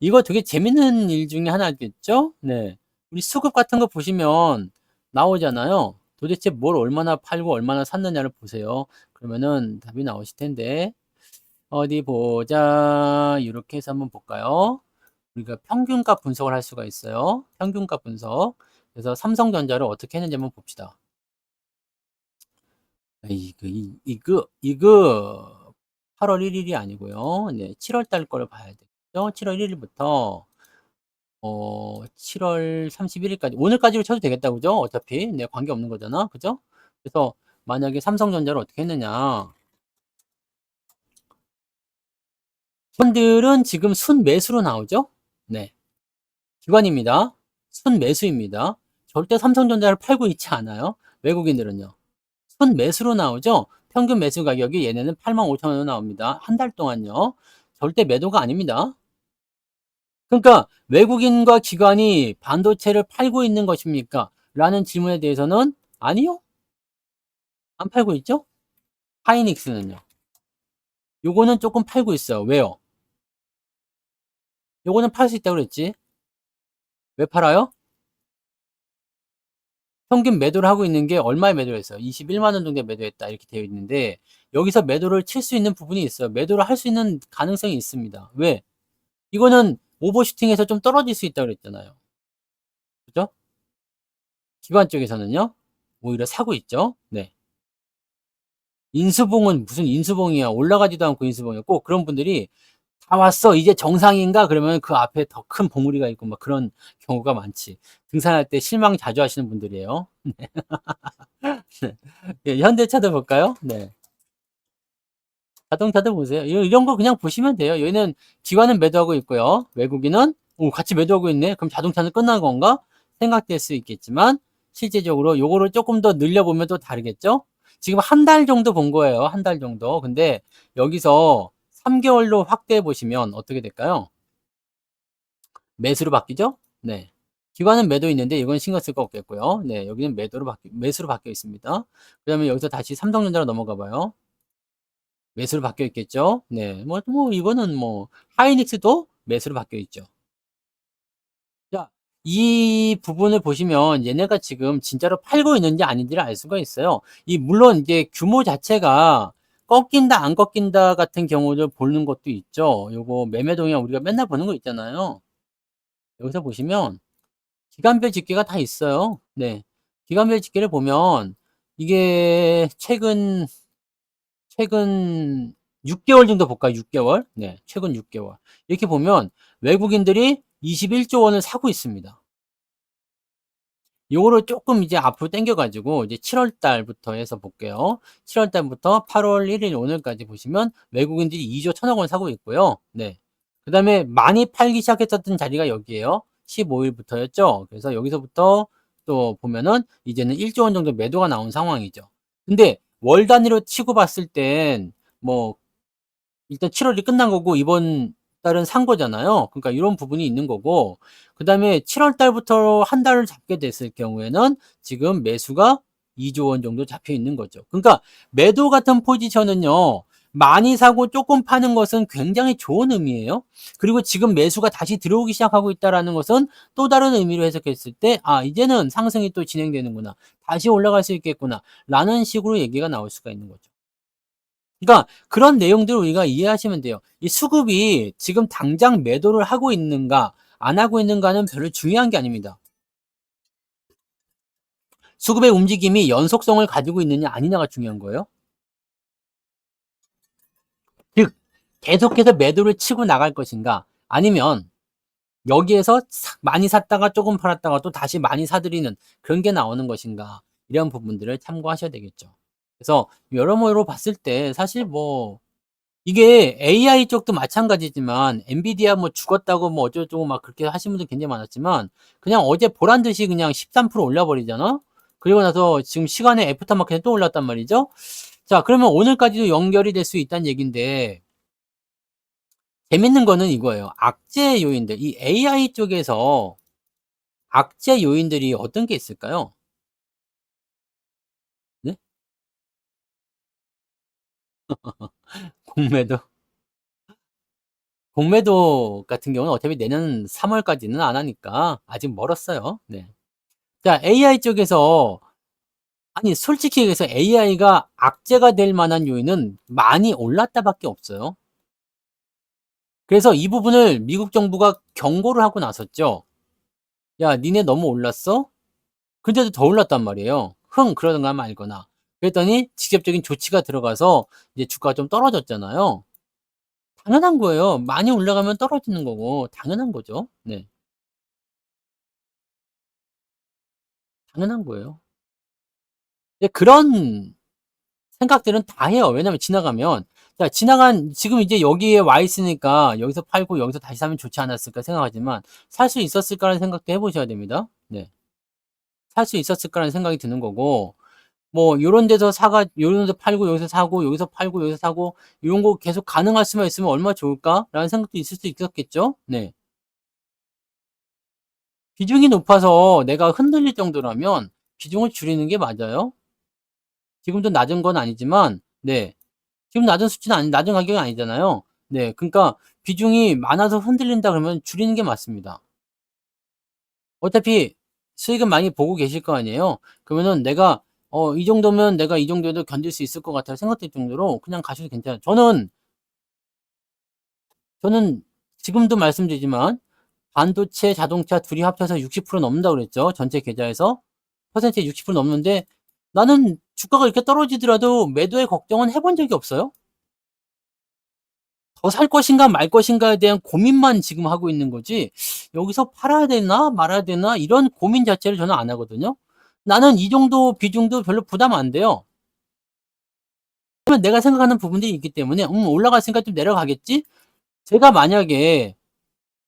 이거 되게 재밌는 일 중에 하나겠죠? 네. 우리 수급 같은 거 보시면 나오잖아요. 도대체 뭘 얼마나 팔고 얼마나 샀느냐를 보세요. 그러면은 답이 나오실 텐데. 어디 보자. 이렇게 해서 한번 볼까요? 우리가 평균값 분석을 할 수가 있어요. 평균값 분석. 그래서 삼성전자를 어떻게 했는지 한번 봅시다. 이거 8월 1일이 아니고요. 네, 7월 달 거를 봐야 되겠죠. 7월 1일부터 7월 31일까지 오늘까지로 쳐도 되겠다, 그죠? 어차피 네, 관계 없는 거잖아, 그죠? 그래서 만약에 삼성전자를 어떻게 했느냐? 분들은 지금 순매수로 나오죠? 네, 기관입니다. 순매수입니다. 절대 삼성전자를 팔고 있지 않아요. 외국인들은요. 순매수로 나오죠. 평균 매수 가격이 얘네는 85,000원으로 나옵니다. 한 달 동안요. 절대 매도가 아닙니다. 그러니까 외국인과 기관이 반도체를 팔고 있는 것입니까? 라는 질문에 대해서는 아니요. 안 팔고 있죠? 하이닉스는요. 요거는 조금 팔고 있어요. 왜요? 요거는 팔 수 있다고 그랬지. 왜 팔아요? 평균 매도를 하고 있는 게 얼마에 매도를 했어요? 21만 원 정도에 매도했다 이렇게 되어 있는데 여기서 매도를 칠 수 있는 부분이 있어요. 매도를 할 수 있는 가능성이 있습니다. 왜? 이거는 오버슈팅해서 좀 떨어질 수 있다고 그랬잖아요. 그죠? 기관 쪽에서는요. 오히려 사고 있죠. 네. 인수봉은 무슨 인수봉이야. 올라가지도 않고 인수봉이야. 꼭 그런 분들이 다 왔어. 이제 정상인가? 그러면 그 앞에 더 큰 봉우리가 있고 막 그런 경우가 많지. 등산할 때 실망 자주 하시는 분들이에요. 네, 현대차도 볼까요? 네. 자동차도 보세요. 이런 거 그냥 보시면 돼요. 얘는 기관은 매도하고 있고요. 외국인은 같이 매도하고 있네. 그럼 자동차는 끝난 건가? 생각될 수 있겠지만 실제적으로 요거를 조금 더 늘려보면 또 다르겠죠? 지금 한 달 정도 본 거예요. 한 달 정도. 근데 여기서 3개월로 확대해 보시면 어떻게 될까요? 매수로 바뀌죠? 네. 기관은 매도 있는데 이건 신경 쓸 거 없겠고요. 네, 여기는 매수로 바뀌어 있습니다. 그다음에 여기서 다시 삼성전자로 넘어가 봐요. 매수로 바뀌어 있겠죠? 네. 이거는 하이닉스도 매수로 바뀌어 있죠. 자, 이 부분을 보시면 얘네가 지금 진짜로 팔고 있는지 아닌지를 알 수가 있어요. 물론 이제 규모 자체가 꺾인다, 안 꺾인다 같은 경우를 보는 것도 있죠. 요거 매매 동향 우리가 맨날 보는 거 있잖아요. 여기서 보시면 기간별 집계가 다 있어요. 네. 기간별 집계를 보면 이게 최근 6개월 정도 볼까요? 6개월? 네, 최근 6개월. 이렇게 보면 외국인들이 21조 원을 사고 있습니다. 요거를 조금 이제 앞으로 당겨가지고 이제 7월 달부터 해서 볼게요. 7월 달부터 8월 1일 오늘까지 보시면 외국인들이 2조 1천억 원 사고 있고요. 네. 그 다음에 많이 팔기 시작했었던 자리가 여기에요. 15일부터였죠. 그래서 여기서부터 또 보면은 이제는 1조 원 정도 매도가 나온 상황이죠. 근데 월 단위로 치고 봤을 땐뭐 일단 7월이 끝난 거고 이번 달은 산 거잖아요. 그러니까 이런 부분이 있는 거고 그다음에 7월 달부터 한 달을 잡게 됐을 경우에는 지금 매수가 2조 원 정도 잡혀 있는 거죠. 그러니까 매도 같은 포지션은요. 많이 사고 조금 파는 것은 굉장히 좋은 의미예요. 그리고 지금 매수가 다시 들어오기 시작하고 있다라는 것은 또 다른 의미로 해석했을 때, 이제는 상승이 또 진행되는구나. 다시 올라갈 수 있겠구나. 라는 식으로 얘기가 나올 수가 있는 거죠. 그러니까 그런 내용들을 우리가 이해하시면 돼요. 이 수급이 지금 당장 매도를 하고 있는가 안 하고 있는가는 별로 중요한 게 아닙니다. 수급의 움직임이 연속성을 가지고 있느냐 아니냐가 중요한 거예요. 즉 계속해서 매도를 치고 나갈 것인가, 아니면 여기에서 많이 샀다가 조금 팔았다가 또 다시 많이 사들이는 그런 게 나오는 것인가, 이런 부분들을 참고하셔야 되겠죠. 그래서 여러모로 봤을 때 사실 뭐 이게 AI 쪽도 마찬가지지만 엔비디아 뭐 죽었다고 뭐 어쩌고저쩌고 막 그렇게 하신 분들 굉장히 많았지만, 그냥 어제 보란 듯이 그냥 13% 올려버리잖아. 그리고 나서 지금 시간에 애프터마켓에 또 올랐단 말이죠. 자, 그러면 오늘까지도 연결이 될 수 있다는 얘기인데, 재밌는 거는 이거예요. 악재 요인들, 이 AI 쪽에서 악재 요인들이 어떤 게 있을까요? 네? 공매도. 공매도 같은 경우는 어차피 내년 3월까지는 안 하니까 아직 멀었어요. 네. 자, AI 쪽에서, 아니 솔직히 얘기해서 AI가 악재가 될 만한 요인은 많이 올랐다밖에 없어요. 그래서 이 부분을 미국 정부가 경고를 하고 나섰죠. 야, 니네 너무 올랐어? 근데도 더 올랐단 말이에요. 그러든가 말거나. 그랬더니 직접적인 조치가 들어가서 이제 주가가 좀 떨어졌잖아요. 당연한 거예요. 많이 올라가면 떨어지는 거고 당연한 거죠. 네. 당연한 거예요. 근데 그런 생각들은 다 해요. 왜냐면 지나가면, 자, 지금 이제 여기에 와 있으니까 여기서 팔고 여기서 다시 사면 좋지 않았을까 생각하지만, 살 수 있었을까라는 생각도 해보셔야 됩니다. 네. 살 수 있었을까라는 생각이 드는 거고, 뭐 요런 데서 요런 데서 팔고 여기서 사고 여기서 팔고 여기서 사고, 이런 거 계속 가능할 수만 있으면 얼마나 좋을까라는 생각도 있을 수 있었겠죠. 네. 비중이 높아서 내가 흔들릴 정도라면 비중을 줄이는 게 맞아요. 지금도 낮은 건 아니지만, 네. 지금 낮은 수치는 낮은 가격은 아니잖아요. 네. 그러니까 비중이 많아서 흔들린다 그러면 줄이는 게 맞습니다. 어차피 수익은 많이 보고 계실 거 아니에요. 그러면은 내가 이 정도면 내가 이 정도에도 견딜 수 있을 것 같아 생각될 정도로 그냥 가셔도 괜찮아요. 저는 지금도 말씀드리지만, 반도체, 자동차 둘이 합쳐서 60% 넘는다고 그랬죠. 전체 계좌에서. 퍼센트에 60% 넘는데, 나는 주가가 이렇게 떨어지더라도 매도의 걱정은 해본 적이 없어요. 더 살 것인가 말 것인가에 대한 고민만 지금 하고 있는 거지, 여기서 팔아야 되나 말아야 되나 이런 고민 자체를 저는 안 하거든요. 나는 이 정도 비중도 별로 부담 안 돼요. 왜냐면 내가 생각하는 부분들이 있기 때문에, 올라갔으니까 좀 내려가겠지? 제가 만약에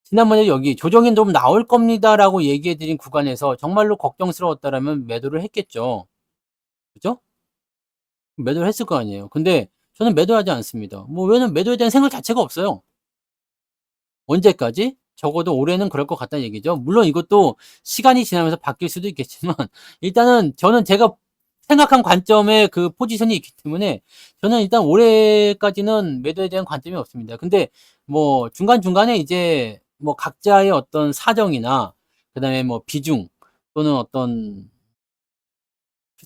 지난번에 여기 조정이 좀 나올 겁니다라고 얘기해 드린 구간에서 정말로 걱정스러웠다라면 매도를 했겠죠. 그죠? 매도를 했을 거 아니에요. 근데 저는 매도하지 않습니다. 뭐, 왜냐면 매도에 대한 생각 자체가 없어요. 언제까지? 적어도 올해는 그럴 것 같다는 얘기죠. 물론 이것도 시간이 지나면서 바뀔 수도 있겠지만, 일단은 저는 제가 생각한 관점의 그 포지션이 있기 때문에, 저는 일단 올해까지는 매도에 대한 관점이 없습니다. 근데 뭐 중간중간에 이제 뭐 각자의 어떤 사정이나 그다음에 뭐 비중, 또는 어떤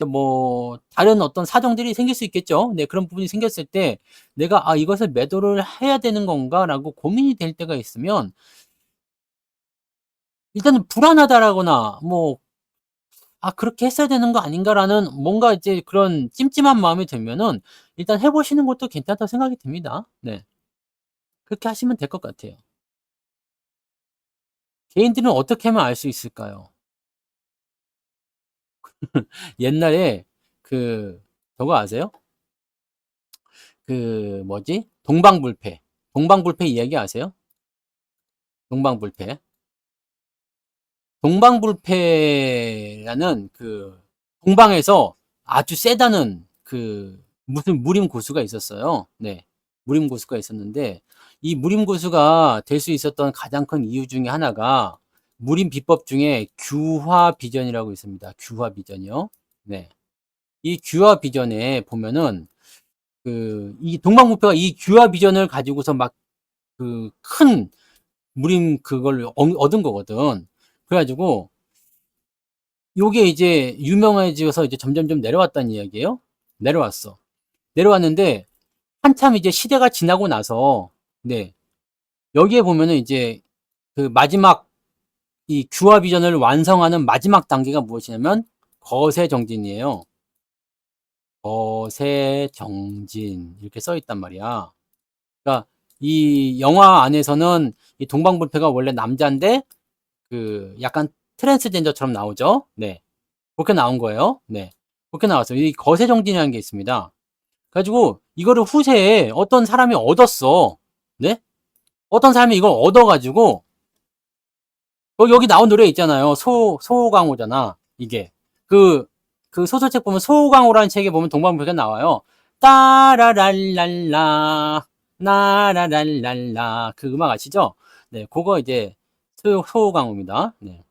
뭐 다른 어떤 사정들이 생길 수 있겠죠. 네, 그런 부분이 생겼을 때 내가 '아, 이것을 매도를 해야 되는 건가?'라고 고민이 될 때가 있으면, 일단은 불안하다라거나 뭐 '아, 그렇게 했어야 되는 거 아닌가.'라는 뭔가 이제 그런 찜찜한 마음이 들면은 일단 해 보시는 것도 괜찮다고 생각이 듭니다. 네. 그렇게 하시면 될 것 같아요. 개인들은 어떻게 하면 알 수 있을까요? 옛날에 그 저거 아세요? 그 뭐지? 동방불패. 동방불패 이야기 아세요? 동방불패. 동방불패라는 그 동방에서 아주 세다는 그 무슨 무림 고수가 있었어요. 네. 무림 고수가 있었는데, 이 무림 고수가 될 수 있었던 가장 큰 이유 중에 하나가, 무림 비법 중에 규화 비전이라고 있습니다. 규화 비전이요. 네. 이 규화 비전에 보면은 이 동방불패가 이 규화 비전을 가지고서 막 큰 무림 그걸 얻은 거거든. 그래가지고 요게 이제 유명해져서 이제 점점점 내려왔다는 이야기예요. 내려왔어. 내려왔는데 한참 이제 시대가 지나고 나서, 네, 여기에 보면은 이제 그 마지막 이 규화 비전을 완성하는 마지막 단계가 무엇이냐면 거세 정진이에요. 거세 정진 이렇게 써 있단 말이야. 그러니까 이 영화 안에서는 이 동방불패가 원래 남자인데 그 약간 트랜스젠더처럼 나오죠. 네. 그렇게 나온 거예요. 네. 그렇게 나왔어요. 이 거세정진이라는 게 있습니다. 그래가지고 이거를 후세에 어떤 사람이 얻었어. 네? 어떤 사람이 이걸 얻어가지고 여기 나온 노래 있잖아요. 소강호잖아. 이게 그, 그 소설책 보면 소강호라는 책에 보면 동방불패가 나와요. 따라랄랄라 나라랄랄라 그 음악 아시죠? 네, 그거 이제 소강호입니다. 네.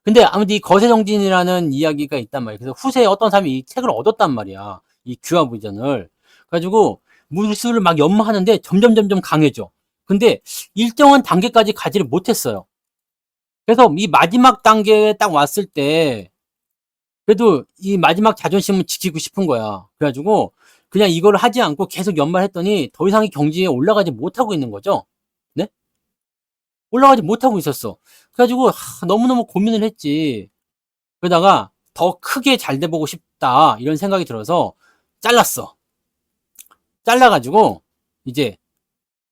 근데 아무튼 이 거세정진이라는 이야기가 있단 말이에요. 그래서 후세에 어떤 사람이 이 책을 얻었단 말이야. 이 귀화부전을. 그래가지고 무술을 막 연마하는데 점점 강해져. 근데 일정한 단계까지 가지를 못했어요. 그래서 이 마지막 단계에 딱 왔을 때 그래도 이 마지막 자존심은 지키고 싶은 거야. 그래가지고 그냥 이걸 하지 않고 계속 연말했더니 더 이상의 경지에 올라가지 못하고 있는 거죠. 네? 올라가지 못하고 있었어. 그래가지고 너무너무 고민을 했지. 그러다가 더 크게 잘 돼보고 싶다 이런 생각이 들어서 잘랐어. 잘라가지고 이제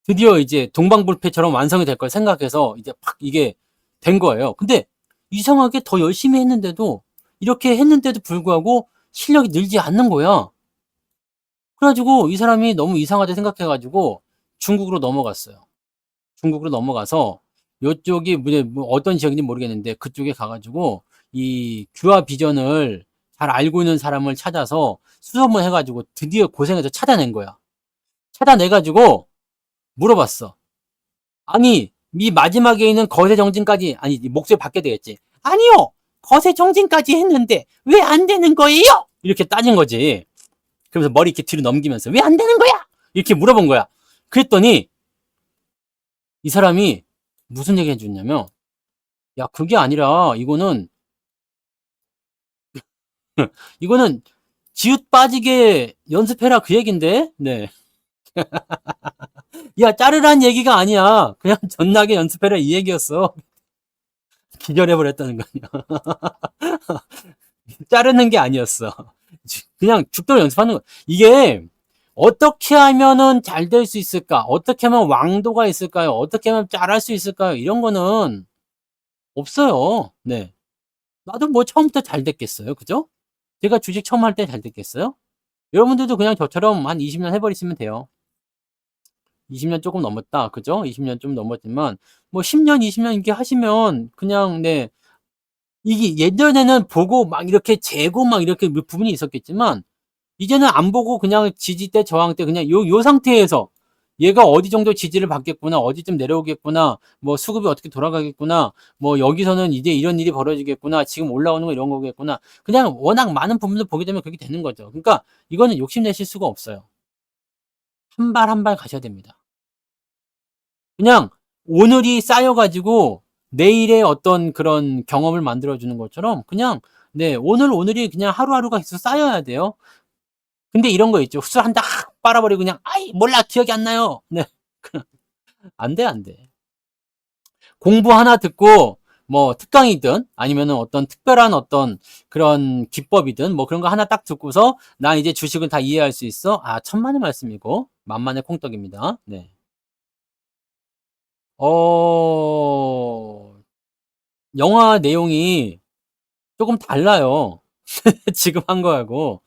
드디어 이제 동방불패처럼 완성이 될 걸 생각해서 이제 팍 이게 된 거예요. 근데 이상하게 더 열심히 했는데도 이렇게 했는데도 불구하고 실력이 늘지 않는 거야. 그래가지고 이 사람이 너무 이상하다 생각해가지고 중국으로 넘어갔어요. 중국으로 넘어가서 요쪽이 뭐 어떤 지역인지 모르겠는데 그쪽에 가가지고 이 규화 비전을 잘 알고 있는 사람을 찾아서 수소문 해가지고 드디어 고생해서 찾아낸 거야. 찾아내가지고 물어봤어. 아니, 이 마지막에 있는 거세정진까지, 아니, 목소리 바뀌어야 되겠지. 아니요! 거세정진까지 했는데, 왜 안 되는 거예요? 이렇게 따진 거지. 그러면서 머리 이렇게 뒤로 넘기면서, 왜 안 되는 거야? 이렇게 물어본 거야. 그랬더니, 이 사람이 무슨 얘기 해줬냐면, 야, 그게 아니라, 이거는 지읒 빠지게 연습해라 그 얘긴데, 네. 야, 자르란 얘기가 아니야. 그냥 전나게 연습해라 이 얘기였어. 기절해버렸다는 거 아니야. 자르는 게 아니었어. 그냥 죽도록 연습하는 거. 이게 어떻게 하면은 잘 될 수 있을까? 어떻게 하면 왕도가 있을까요? 어떻게 하면 잘할 수 있을까요? 이런 거는 없어요. 네. 나도 뭐 처음부터 잘 됐겠어요. 그죠? 제가 주식 처음 할 때 잘 됐겠어요? 여러분들도 그냥 저처럼 한 20년 해버리시면 돼요. 20년 조금 넘었다. 그죠? 20년 좀 넘었지만, 뭐 10년, 20년 이렇게 하시면 그냥, 네. 이게 예전에는 보고 막 이렇게 재고 막 이렇게 부분이 있었겠지만, 이제는 안 보고 그냥 지지 때 저항 때 그냥 요 상태에서 얘가 어디 정도 지지를 받겠구나, 어디쯤 내려오겠구나, 뭐 수급이 어떻게 돌아가겠구나, 뭐 여기서는 이제 이런 일이 벌어지겠구나, 지금 올라오는 거 이런 거겠구나. 그냥 워낙 많은 부분을 보게 되면 그렇게 되는 거죠. 그러니까 이거는 욕심내실 수가 없어요. 한 발 한 발 가셔야 됩니다. 그냥 오늘이 쌓여가지고 내일의 어떤 그런 경험을 만들어주는 것처럼 그냥 네, 오늘이 그냥 하루하루가 계속 쌓여야 돼요. 근데 이런 거 있죠. 술 한 다 빨아버리고 그냥 아이 몰라 기억이 안 나요. 네. 안 돼, 안 돼. 공부 하나 듣고 뭐 특강이든 아니면은 어떤 특별한 어떤 그런 기법이든 뭐 그런 거 하나 딱 듣고서 나 이제 주식을 다 이해할 수 있어. 아, 천만의 말씀이고 만만의 콩떡입니다. 네. 어, 영화 내용이 조금 달라요. 지금 한 거하고.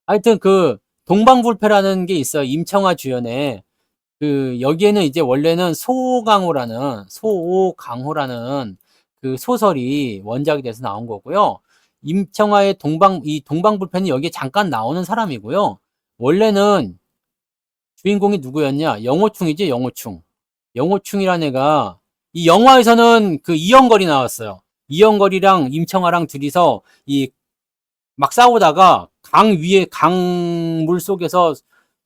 하여튼 그 동방불패라는 게 있어요. 임청아 주연의 그 여기에는 이제 원래는 소강호라는 그 소설이 원작이 돼서 나온 거고요. 임청아의 이 동방불패는 여기에 잠깐 나오는 사람이고요. 원래는 주인공이 누구였냐? 영호충이지, 영호충. 영호충이라는 애가 이 영화에서는 그 이영걸이 나왔어요. 이영걸이랑 임청아랑 둘이서 이 막 싸우다가 강물 속에서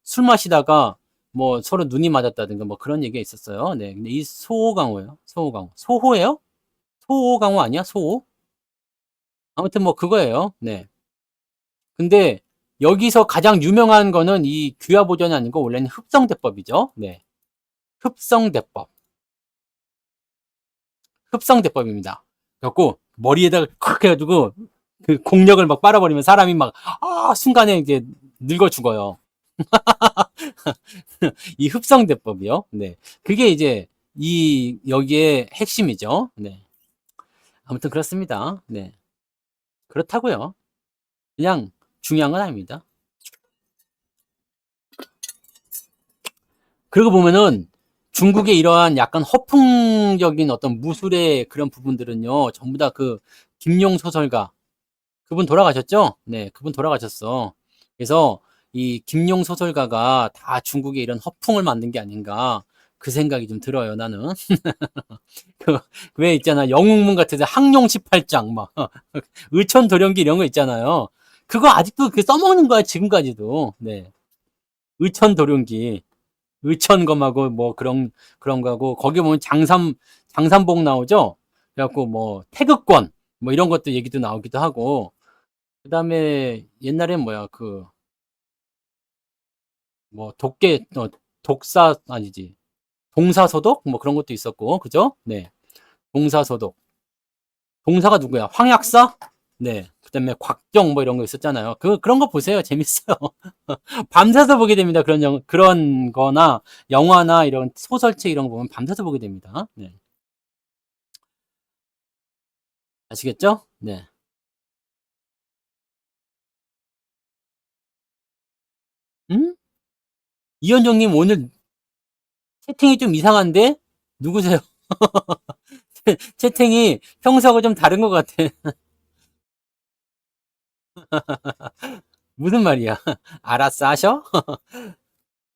술 마시다가 뭐 서로 눈이 맞았다든가 뭐 그런 얘기가 있었어요. 네. 근데 이 소호강호예요. 소호강호. 소호예요? 소호강호 아니야? 소호? 아무튼 뭐 그거예요. 네. 근데 여기서 가장 유명한 거는 이 귀화보전이 아니고 원래는 흡성대법이죠. 네. 흡성대법. 흡성대법입니다. 그래갖고 머리에다가 콱 해가지고 그 공력을 막 빨아버리면 사람이 막, 순간에 이제 늙어 죽어요. 이 흡성대법이요. 네. 그게 이제 여기에 핵심이죠. 네. 아무튼 그렇습니다. 네. 그렇다고요. 그냥 중요한 건 아닙니다. 그러고 보면은 중국의 이러한 약간 허풍적인 어떤 무술의 그런 부분들은요, 전부 다 그 김용 소설가, 그분 돌아가셨죠? 네, 그분 돌아가셨어. 그래서 이 김용 소설가가 다 중국의 이런 허풍을 만든 게 아닌가, 그 생각이 좀 들어요, 나는. 그, 왜 있잖아. 영웅문 같은 데 항룡 18장, 막, 의천도령기 이런 거 있잖아요. 그거 아직도 그 써먹는 거야, 지금까지도. 네. 의천도령기. 의천검하고 뭐 그런 거하고, 거기 보면 장삼복 나오죠? 그래갖고 뭐, 태극권, 뭐 이런 것도 얘기도 나오기도 하고, 그 다음에 옛날엔 뭐야, 뭐, 독사, 아니지. 동사소독? 뭐 그런 것도 있었고, 그죠? 네. 동사소독. 동사가 누구야? 황약사? 네. 그 다음에 곽정 뭐 이런 거 있었잖아요. 그런 거 보세요. 재밌어요. 밤새서 보게 됩니다. 그런 거나, 영화나 이런 소설책 이런 거 보면 밤새서 보게 됩니다. 네. 아시겠죠? 네. 음? 이현정님 오늘 채팅이 좀 이상한데? 누구세요? 채팅이 평소하고 좀 다른 것 같아. 무슨 말이야? 알았어, 하셔?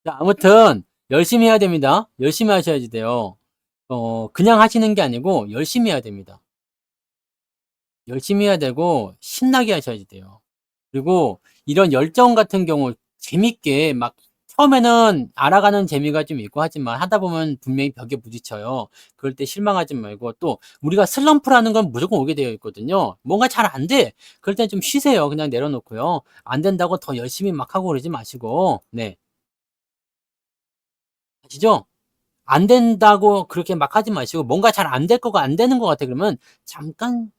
자, 아무튼, 열심히 해야 됩니다. 열심히 하셔야지 돼요. 그냥 하시는 게 아니고, 열심히 해야 됩니다. 열심히 해야 되고, 신나게 하셔야지 돼요. 그리고, 이런 열정 같은 경우, 재밌게, 막, 처음에는 알아가는 재미가 좀 있고 하지만, 하다 보면 분명히 벽에 부딪혀요. 그럴 때 실망하지 말고, 또, 우리가 슬럼프라는 건 무조건 오게 되어 있거든요. 뭔가 잘 안 돼! 그럴 땐 좀 쉬세요. 그냥 내려놓고요. 안 된다고 더 열심히 막 하고 그러지 마시고, 네. 아시죠? 안 된다고 그렇게 막 하지 마시고, 뭔가 잘 안 될 거가 안 되는 것 같아. 그러면 잠깐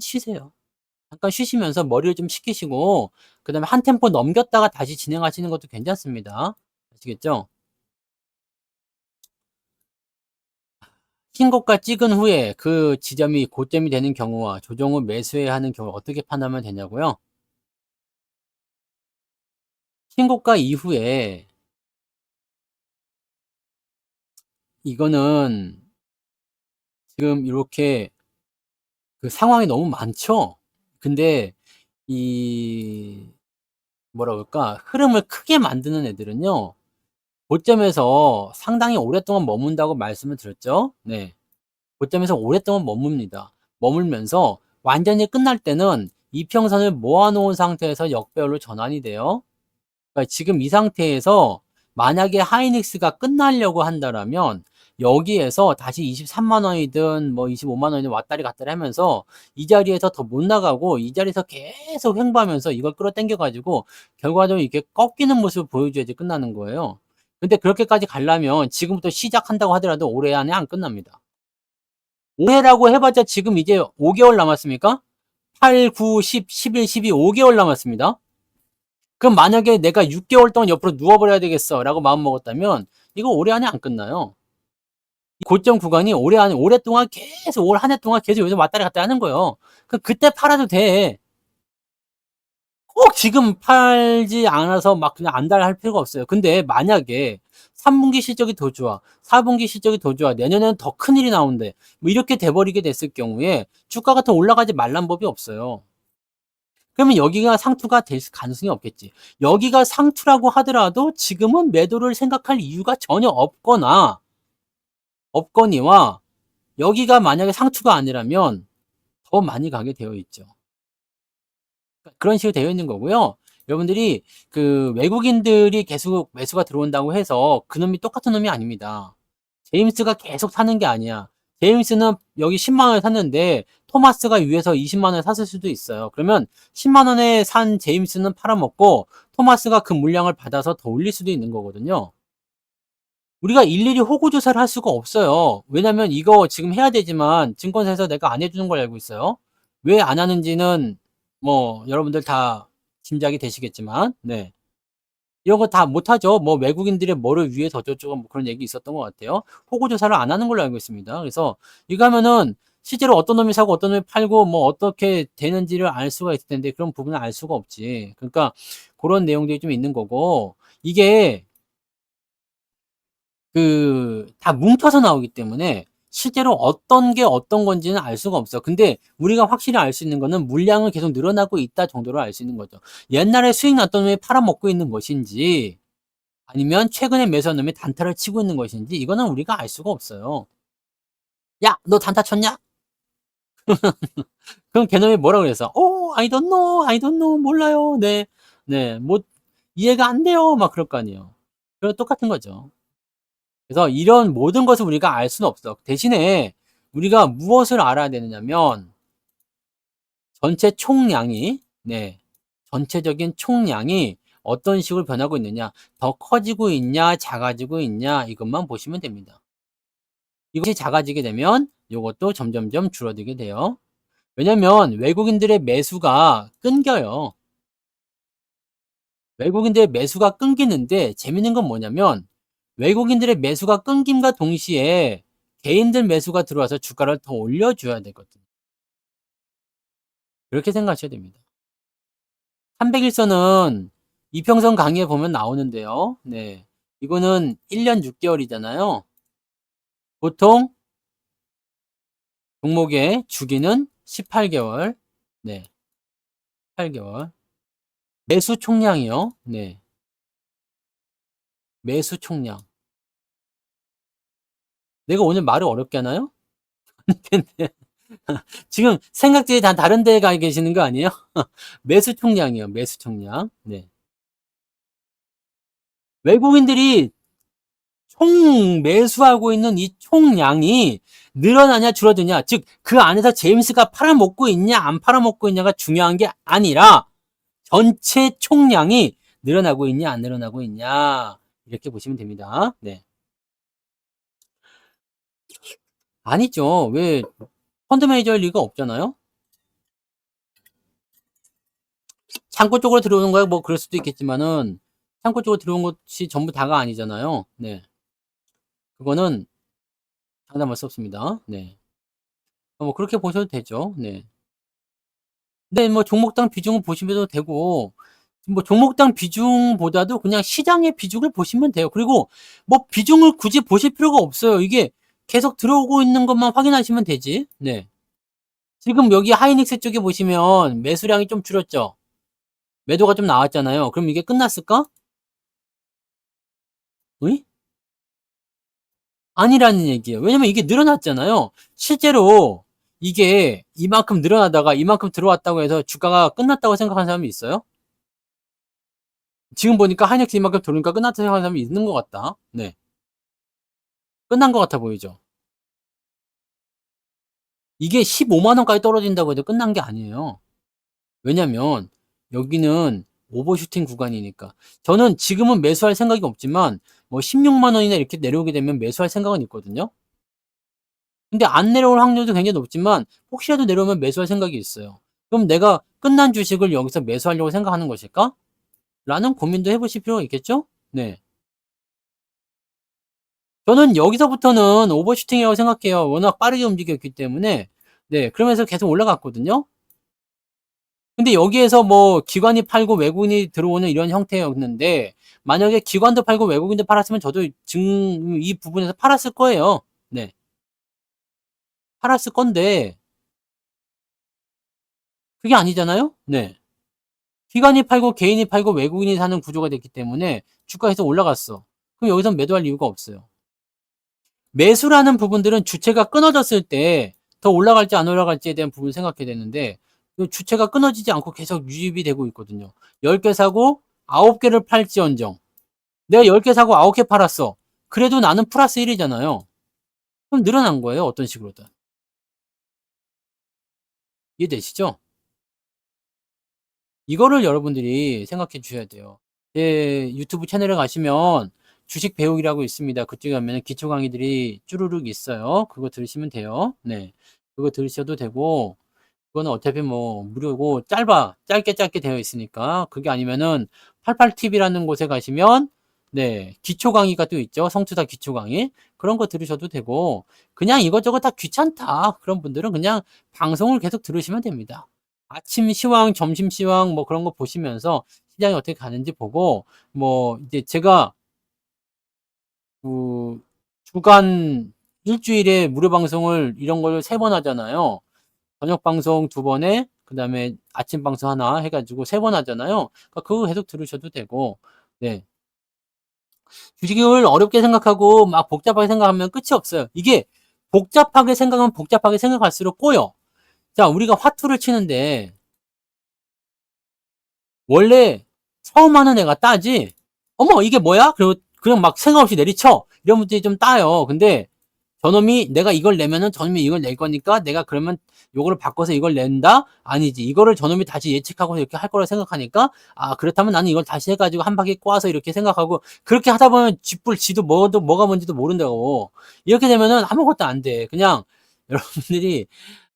쉬세요. 잠깐 쉬시면서 머리를 좀 식히시고, 그 다음에 한 템포 넘겼다가 다시 진행하시는 것도 괜찮습니다. 아시겠죠? 신고가 찍은 후에 그 지점이 고점이 되는 경우와 조정 후 매수해야 하는 경우 어떻게 판단하면 되냐고요? 신고가 이후에 이거는 지금 이렇게 그 상황이 너무 많죠? 근데 이 뭐라 그럴까? 흐름을 크게 만드는 애들은요, 고점에서 상당히 오랫동안 머문다고 말씀을 드렸죠? 네. 고점에서 오랫동안 머뭅니다. 머물면서 완전히 끝날 때는 이평선을 모아놓은 상태에서 역배열로 전환이 돼요. 그러니까 지금 이 상태에서 만약에 하이닉스가 끝나려고 한다라면 여기에서 다시 23만 원이든 뭐 25만 원이든 왔다리 갔다리 하면서 이 자리에서 더 못 나가고 이 자리에서 계속 횡보하면서 이걸 끌어당겨 가지고 결과적으로 이렇게 꺾이는 모습을 보여줘야지 끝나는 거예요. 근데 그렇게까지 가려면 지금부터 시작한다고 하더라도 올해 안에 안 끝납니다. 올해라고 해봤자 지금 이제 5개월 남았습니까? 8, 9, 10, 11, 12, 5개월 남았습니다. 그럼 만약에 내가 6개월 동안 옆으로 누워버려야 되겠어 라고 마음먹었다면 이거 올해 안에 안 끝나요. 고점 구간이 올해 안에 오랫동안 계속 올 한 해 동안 계속 여기서 왔다리 갔다 하는 거예요. 그때 팔아도 돼. 꼭 지금 팔지 않아서 막 그냥 안달할 필요가 없어요. 근데 만약에 3분기 실적이 더 좋아, 4분기 실적이 더 좋아, 내년에는 더 큰일이 나온대, 뭐 이렇게 돼버리게 됐을 경우에 주가가 더 올라가지 말란 법이 없어요. 그러면 여기가 상투가 될 가능성이 없겠지. 여기가 상투라고 하더라도 지금은 매도를 생각할 이유가 전혀 없거니와, 여기가 만약에 상투가 아니라면 더 많이 가게 되어 있죠. 그런 식으로 되어 있는 거고요. 여러분들이 그 외국인들이 계속 매수가 들어온다고 해서 그놈이 똑같은 놈이 아닙니다. 제임스가 계속 사는 게 아니야. 제임스는 여기 10만 원에 샀는데 토마스가 위에서 20만 원에 샀을 수도 있어요. 그러면 10만 원에 산 제임스는 팔아먹고 토마스가 그 물량을 받아서 더 올릴 수도 있는 거거든요. 우리가 일일이 호구 조사를 할 수가 없어요. 왜냐면 이거 지금 해야 되지만 증권사에서 내가 안 해주는 걸 알고 있어요. 왜 안 하는지는 뭐 여러분들 다 짐작이 되시겠지만, 네. 이런 거 다 못하죠. 뭐 외국인들의 뭐를 위해서 어쩌고저쩌고 뭐 그런 얘기 있었던 것 같아요. 호구 조사를 안 하는 걸로 알고 있습니다. 그래서 이거 하면은 실제로 어떤 놈이 사고 어떤 놈이 팔고 뭐 어떻게 되는지를 알 수가 있을 텐데 그런 부분을 알 수가 없지. 그러니까 그런 내용들이 좀 있는 거고 이게 다 뭉쳐서 나오기 때문에 실제로 어떤 게 어떤 건지는 알 수가 없어. 근데 우리가 확실히 알 수 있는 거는 물량은 계속 늘어나고 있다 정도로 알 수 있는 거죠. 옛날에 수익 났던 놈이 팔아먹고 있는 것인지 아니면 최근에 매수한 놈이 단타를 치고 있는 것인지 이거는 우리가 알 수가 없어요. 야, 너 단타 쳤냐? 그럼 걔놈이 뭐라 그래서 I don't know, I don't know, 몰라요. 네, 네, 뭐 이해가 안 돼요. 막 그럴 거 아니에요. 그럼 똑같은 거죠. 그래서 이런 모든 것을 우리가 알 수는 없어. 대신에 우리가 무엇을 알아야 되느냐면 전체 총량이 네, 전체적인 총량이 어떤 식으로 변하고 있느냐, 더 커지고 있냐, 작아지고 있냐 이것만 보시면 됩니다. 이것이 작아지게 되면 이것도 점점점 줄어들게 돼요. 왜냐면 외국인들의 매수가 끊겨요. 외국인들의 매수가 끊기는데 재밌는 건 뭐냐면 외국인들의 매수가 끊김과 동시에 개인들 매수가 들어와서 주가를 더 올려줘야 되거든요. 그렇게 생각하셔야 됩니다. 300일선은 이평선 강의에 보면 나오는데요. 네. 이거는 1년 6개월이잖아요. 보통 종목의 주기는 18개월. 네. 18개월. 매수 총량이요. 네. 매수 총량. 내가 오늘 말을 어렵게 하나요? 근데 지금 생각들이 다 다른 데에 가 계시는 거 아니에요? 매수 총량이요. 매수 총량. 네. 외국인들이 총 매수하고 있는 이 총량이 늘어나냐 줄어드냐, 즉 그 안에서 제임스가 팔아먹고 있냐 안 팔아먹고 있냐가 중요한 게 아니라 전체 총량이 늘어나고 있냐 안 늘어나고 있냐 이렇게 보시면 됩니다. 네. 아니죠. 왜 펀드 매니저일 리가 없잖아요. 창고 쪽으로 들어오는 거야 뭐 그럴 수도 있겠지만은 창고 쪽으로 들어온 것이 전부 다가 아니잖아요. 네. 그거는 장담할 수 없습니다. 네. 뭐 그렇게 보셔도 되죠. 네. 근데 뭐 종목당 비중을 보시면 되고 뭐 종목당 비중보다도 그냥 시장의 비중을 보시면 돼요. 그리고 뭐 비중을 굳이 보실 필요가 없어요. 이게 계속 들어오고 있는 것만 확인하시면 되지. 네. 지금 여기 하이닉스 쪽에 보시면 매수량이 좀 줄었죠. 매도가 좀 나왔잖아요. 그럼 이게 끝났을까? 응? 아니라는 얘기예요. 왜냐면 이게 늘어났잖아요. 실제로 이게 이만큼 늘어나다가 이만큼 들어왔다고 해서 주가가 끝났다고 생각하는 사람이 있어요? 지금 보니까 하이닉스 이만큼 돌으니까 끝났다고 생각하는 사람이 있는 것 같다. 네. 끝난 것 같아 보이죠? 이게 15만원까지 떨어진다고 해도 끝난 게 아니에요. 왜냐면 여기는 오버슈팅 구간이니까. 저는 지금은 매수할 생각이 없지만 뭐 16만원이나 이렇게 내려오게 되면 매수할 생각은 있거든요. 근데 안 내려올 확률도 굉장히 높지만 혹시라도 내려오면 매수할 생각이 있어요. 그럼 내가 끝난 주식을 여기서 매수하려고 생각하는 것일까? 라는 고민도 해보실 필요가 있겠죠? 네. 저는 여기서부터는 오버슈팅이라고 생각해요. 워낙 빠르게 움직였기 때문에. 네. 그러면서 계속 올라갔거든요. 근데 여기에서 뭐 기관이 팔고 외국인이 들어오는 이런 형태였는데 만약에 기관도 팔고 외국인도 팔았으면 저도 이 부분에서 팔았을 거예요. 네. 팔았을 건데 그게 아니잖아요. 네. 기관이 팔고 개인이 팔고 외국인이 사는 구조가 됐기 때문에 주가에서 올라갔어. 그럼 여기서 매도할 이유가 없어요. 매수라는 부분들은 주체가 끊어졌을 때 더 올라갈지 안 올라갈지에 대한 부분을 생각해야 되는데 그 주체가 끊어지지 않고 계속 유입이 되고 있거든요. 10개 사고 9개를 팔지언정 내가 10개 사고 9개 팔았어. 그래도 나는 플러스 1이잖아요. 그럼 늘어난 거예요. 어떤 식으로든. 이해되시죠? 이거를 여러분들이 생각해 주셔야 돼요. 제 유튜브 채널에 가시면 주식 배우기라고 있습니다. 그쪽에 가면 기초 강의들이 쭈루룩 있어요. 그거 들으시면 돼요. 네. 그거 들으셔도 되고 그거는 어차피 뭐 무료고 짧게 되어 있으니까. 그게 아니면은 88TV라는 곳에 가시면 네, 기초 강의가 또 있죠. 성투사 기초 강의. 그런 거 들으셔도 되고, 그냥 이것저것 다 귀찮다. 그런 분들은 그냥 방송을 계속 들으시면 됩니다. 아침 시황, 점심 시황 뭐 그런 거 보시면서 시장이 어떻게 가는지 보고, 뭐 이제 제가 그 주간 일주일에 무료 방송을 이런 걸 3번 하잖아요. 저녁 방송 2번에 그다음에 아침 방송 하나 해가지고 3번 하잖아요. 그러니까 그거 계속 들으셔도 되고, 네. 주식을 어렵게 생각하고 막 복잡하게 생각하면 끝이 없어요. 이게 복잡하게 생각하면 복잡하게 생각할수록 꼬여. 자, 우리가 화투를 치는데 원래 처음 하는 애가 따지. 어머, 이게 뭐야? 그리고 그냥 막 생각 없이 내리쳐. 이런 분들이 좀 따요. 근데 저놈이 내가 이걸 내면은 저놈이 이걸 낼 거니까 내가 그러면 요거를 바꿔서 이걸 낸다? 아니지. 이거를 저놈이 다시 예측하고 이렇게 할 거라 생각하니까, 아, 그렇다면 나는 이걸 다시 해가지고 한 바퀴 꼬아서 이렇게 생각하고, 그렇게 하다 보면 지도 뭐가 뭔지도 모른다고. 이렇게 되면은 아무것도 안 돼. 그냥 여러분들이,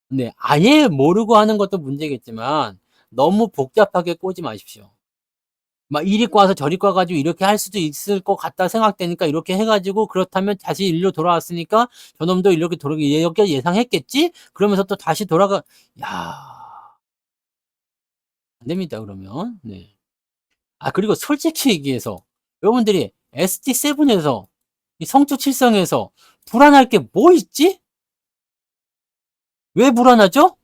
네, 아예 모르고 하는 것도 문제겠지만, 너무 복잡하게 꼬지 마십시오. 막 이리 꽈서 저리 꽈가지고 이렇게 할 수도 있을 것 같다 생각되니까 이렇게 해가지고, 그렇다면 다시 일로 돌아왔으니까 저놈도 이렇게 예상했겠지? 그러면서 또 다시 야, 안 됩니다, 그러면. 네. 아, 그리고 솔직히 얘기해서 여러분들이 ST7에서 이 성투 칠성에서 불안할 게 뭐 있지? 왜 불안하죠?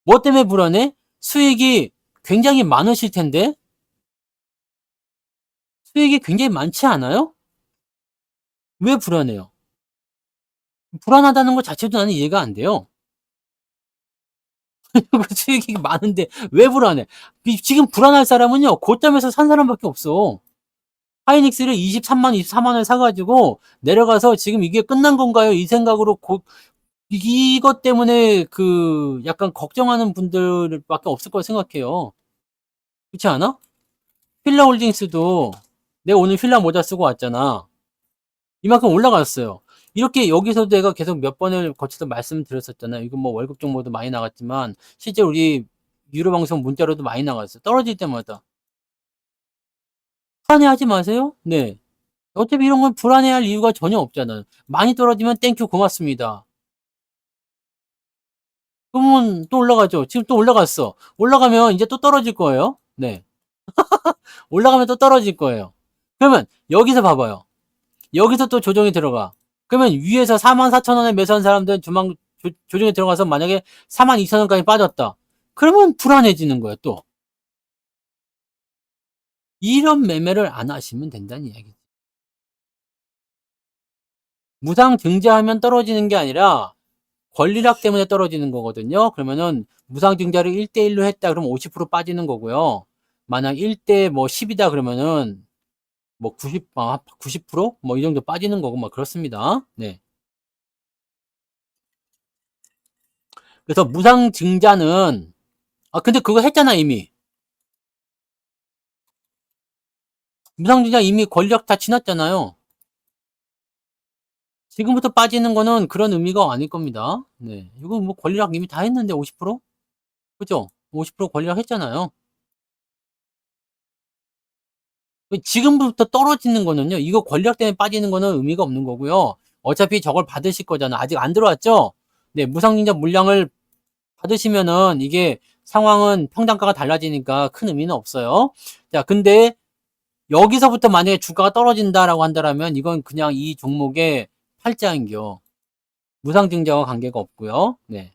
뭐 때문에 불안해? 수익이 굉장히 많으실 텐데, 수익이 굉장히 많지 않아요? 왜 불안해요? 불안하다는 것 자체도 나는 이해가 안 돼요. 수익이 많은데 왜 불안해? 지금 불안할 사람은요, 고점에서 산 사람밖에 없어. 하이닉스를 23만 원 사가지고 내려가서 지금 이게 끝난 건가요? 이 생각으로 이것 때문에 그 약간 걱정하는 분들밖에 없을 거라 생각해요. 그렇지 않아? 휠라홀딩스도 내가 오늘 휠라 모자 쓰고 왔잖아. 이만큼 올라갔어요. 이렇게 여기서도 내가 계속 몇 번을 거쳐서 말씀드렸었잖아요. 이거 뭐 월급 정보도 많이 나갔지만 실제 우리 유료 방송 문자로도 많이 나갔어요. 떨어질 때마다. 불안해하지 마세요. 네. 어차피 이런 건 불안해할 이유가 전혀 없잖아요. 많이 떨어지면 땡큐 고맙습니다. 그러면 또 올라가죠. 지금 또 올라갔어. 올라가면 이제 또 떨어질 거예요. 네. 올라가면 또 떨어질 거예요. 그러면 여기서 봐봐요. 여기서 또 조정이 들어가. 그러면 위에서 44,000원에 매수한 사람들은 조정에 들어가서 만약에 42,000원까지 빠졌다. 그러면 불안해지는 거예요, 또. 이런 매매를 안 하시면 된다는 이야기죠. 무상 증자하면 떨어지는 게 아니라 권리락 때문에 떨어지는 거거든요. 그러면은 무상 증자를 1대1로 했다 그러면 50% 빠지는 거고요. 만약 1대 뭐 10이다 그러면은 뭐 90%뭐 이 정도 빠지는 거고 막 그렇습니다. 네. 그래서 무상 증자는, 아 근데 그거 했잖아 이미. 무상 증자 이미 권리락 다 지났잖아요. 지금부터 빠지는 거는 그런 의미가 아닐 겁니다. 네. 이거 뭐 권리락 이미 다 했는데 50%? 그죠? 50% 권리락 했잖아요. 지금부터 떨어지는 거는요, 이거 권리락 때문에 빠지는 거는 의미가 없는 거고요. 어차피 저걸 받으실 거잖아. 아직 안 들어왔죠? 네, 무상증자 물량을 받으시면은 이게 상황은 평단가가 달라지니까 큰 의미는 없어요. 자, 근데 여기서부터 만약에 주가가 떨어진다라고 한다면 이건 그냥 이 종목의 팔자인겨. 무상증자와 관계가 없고요. 네.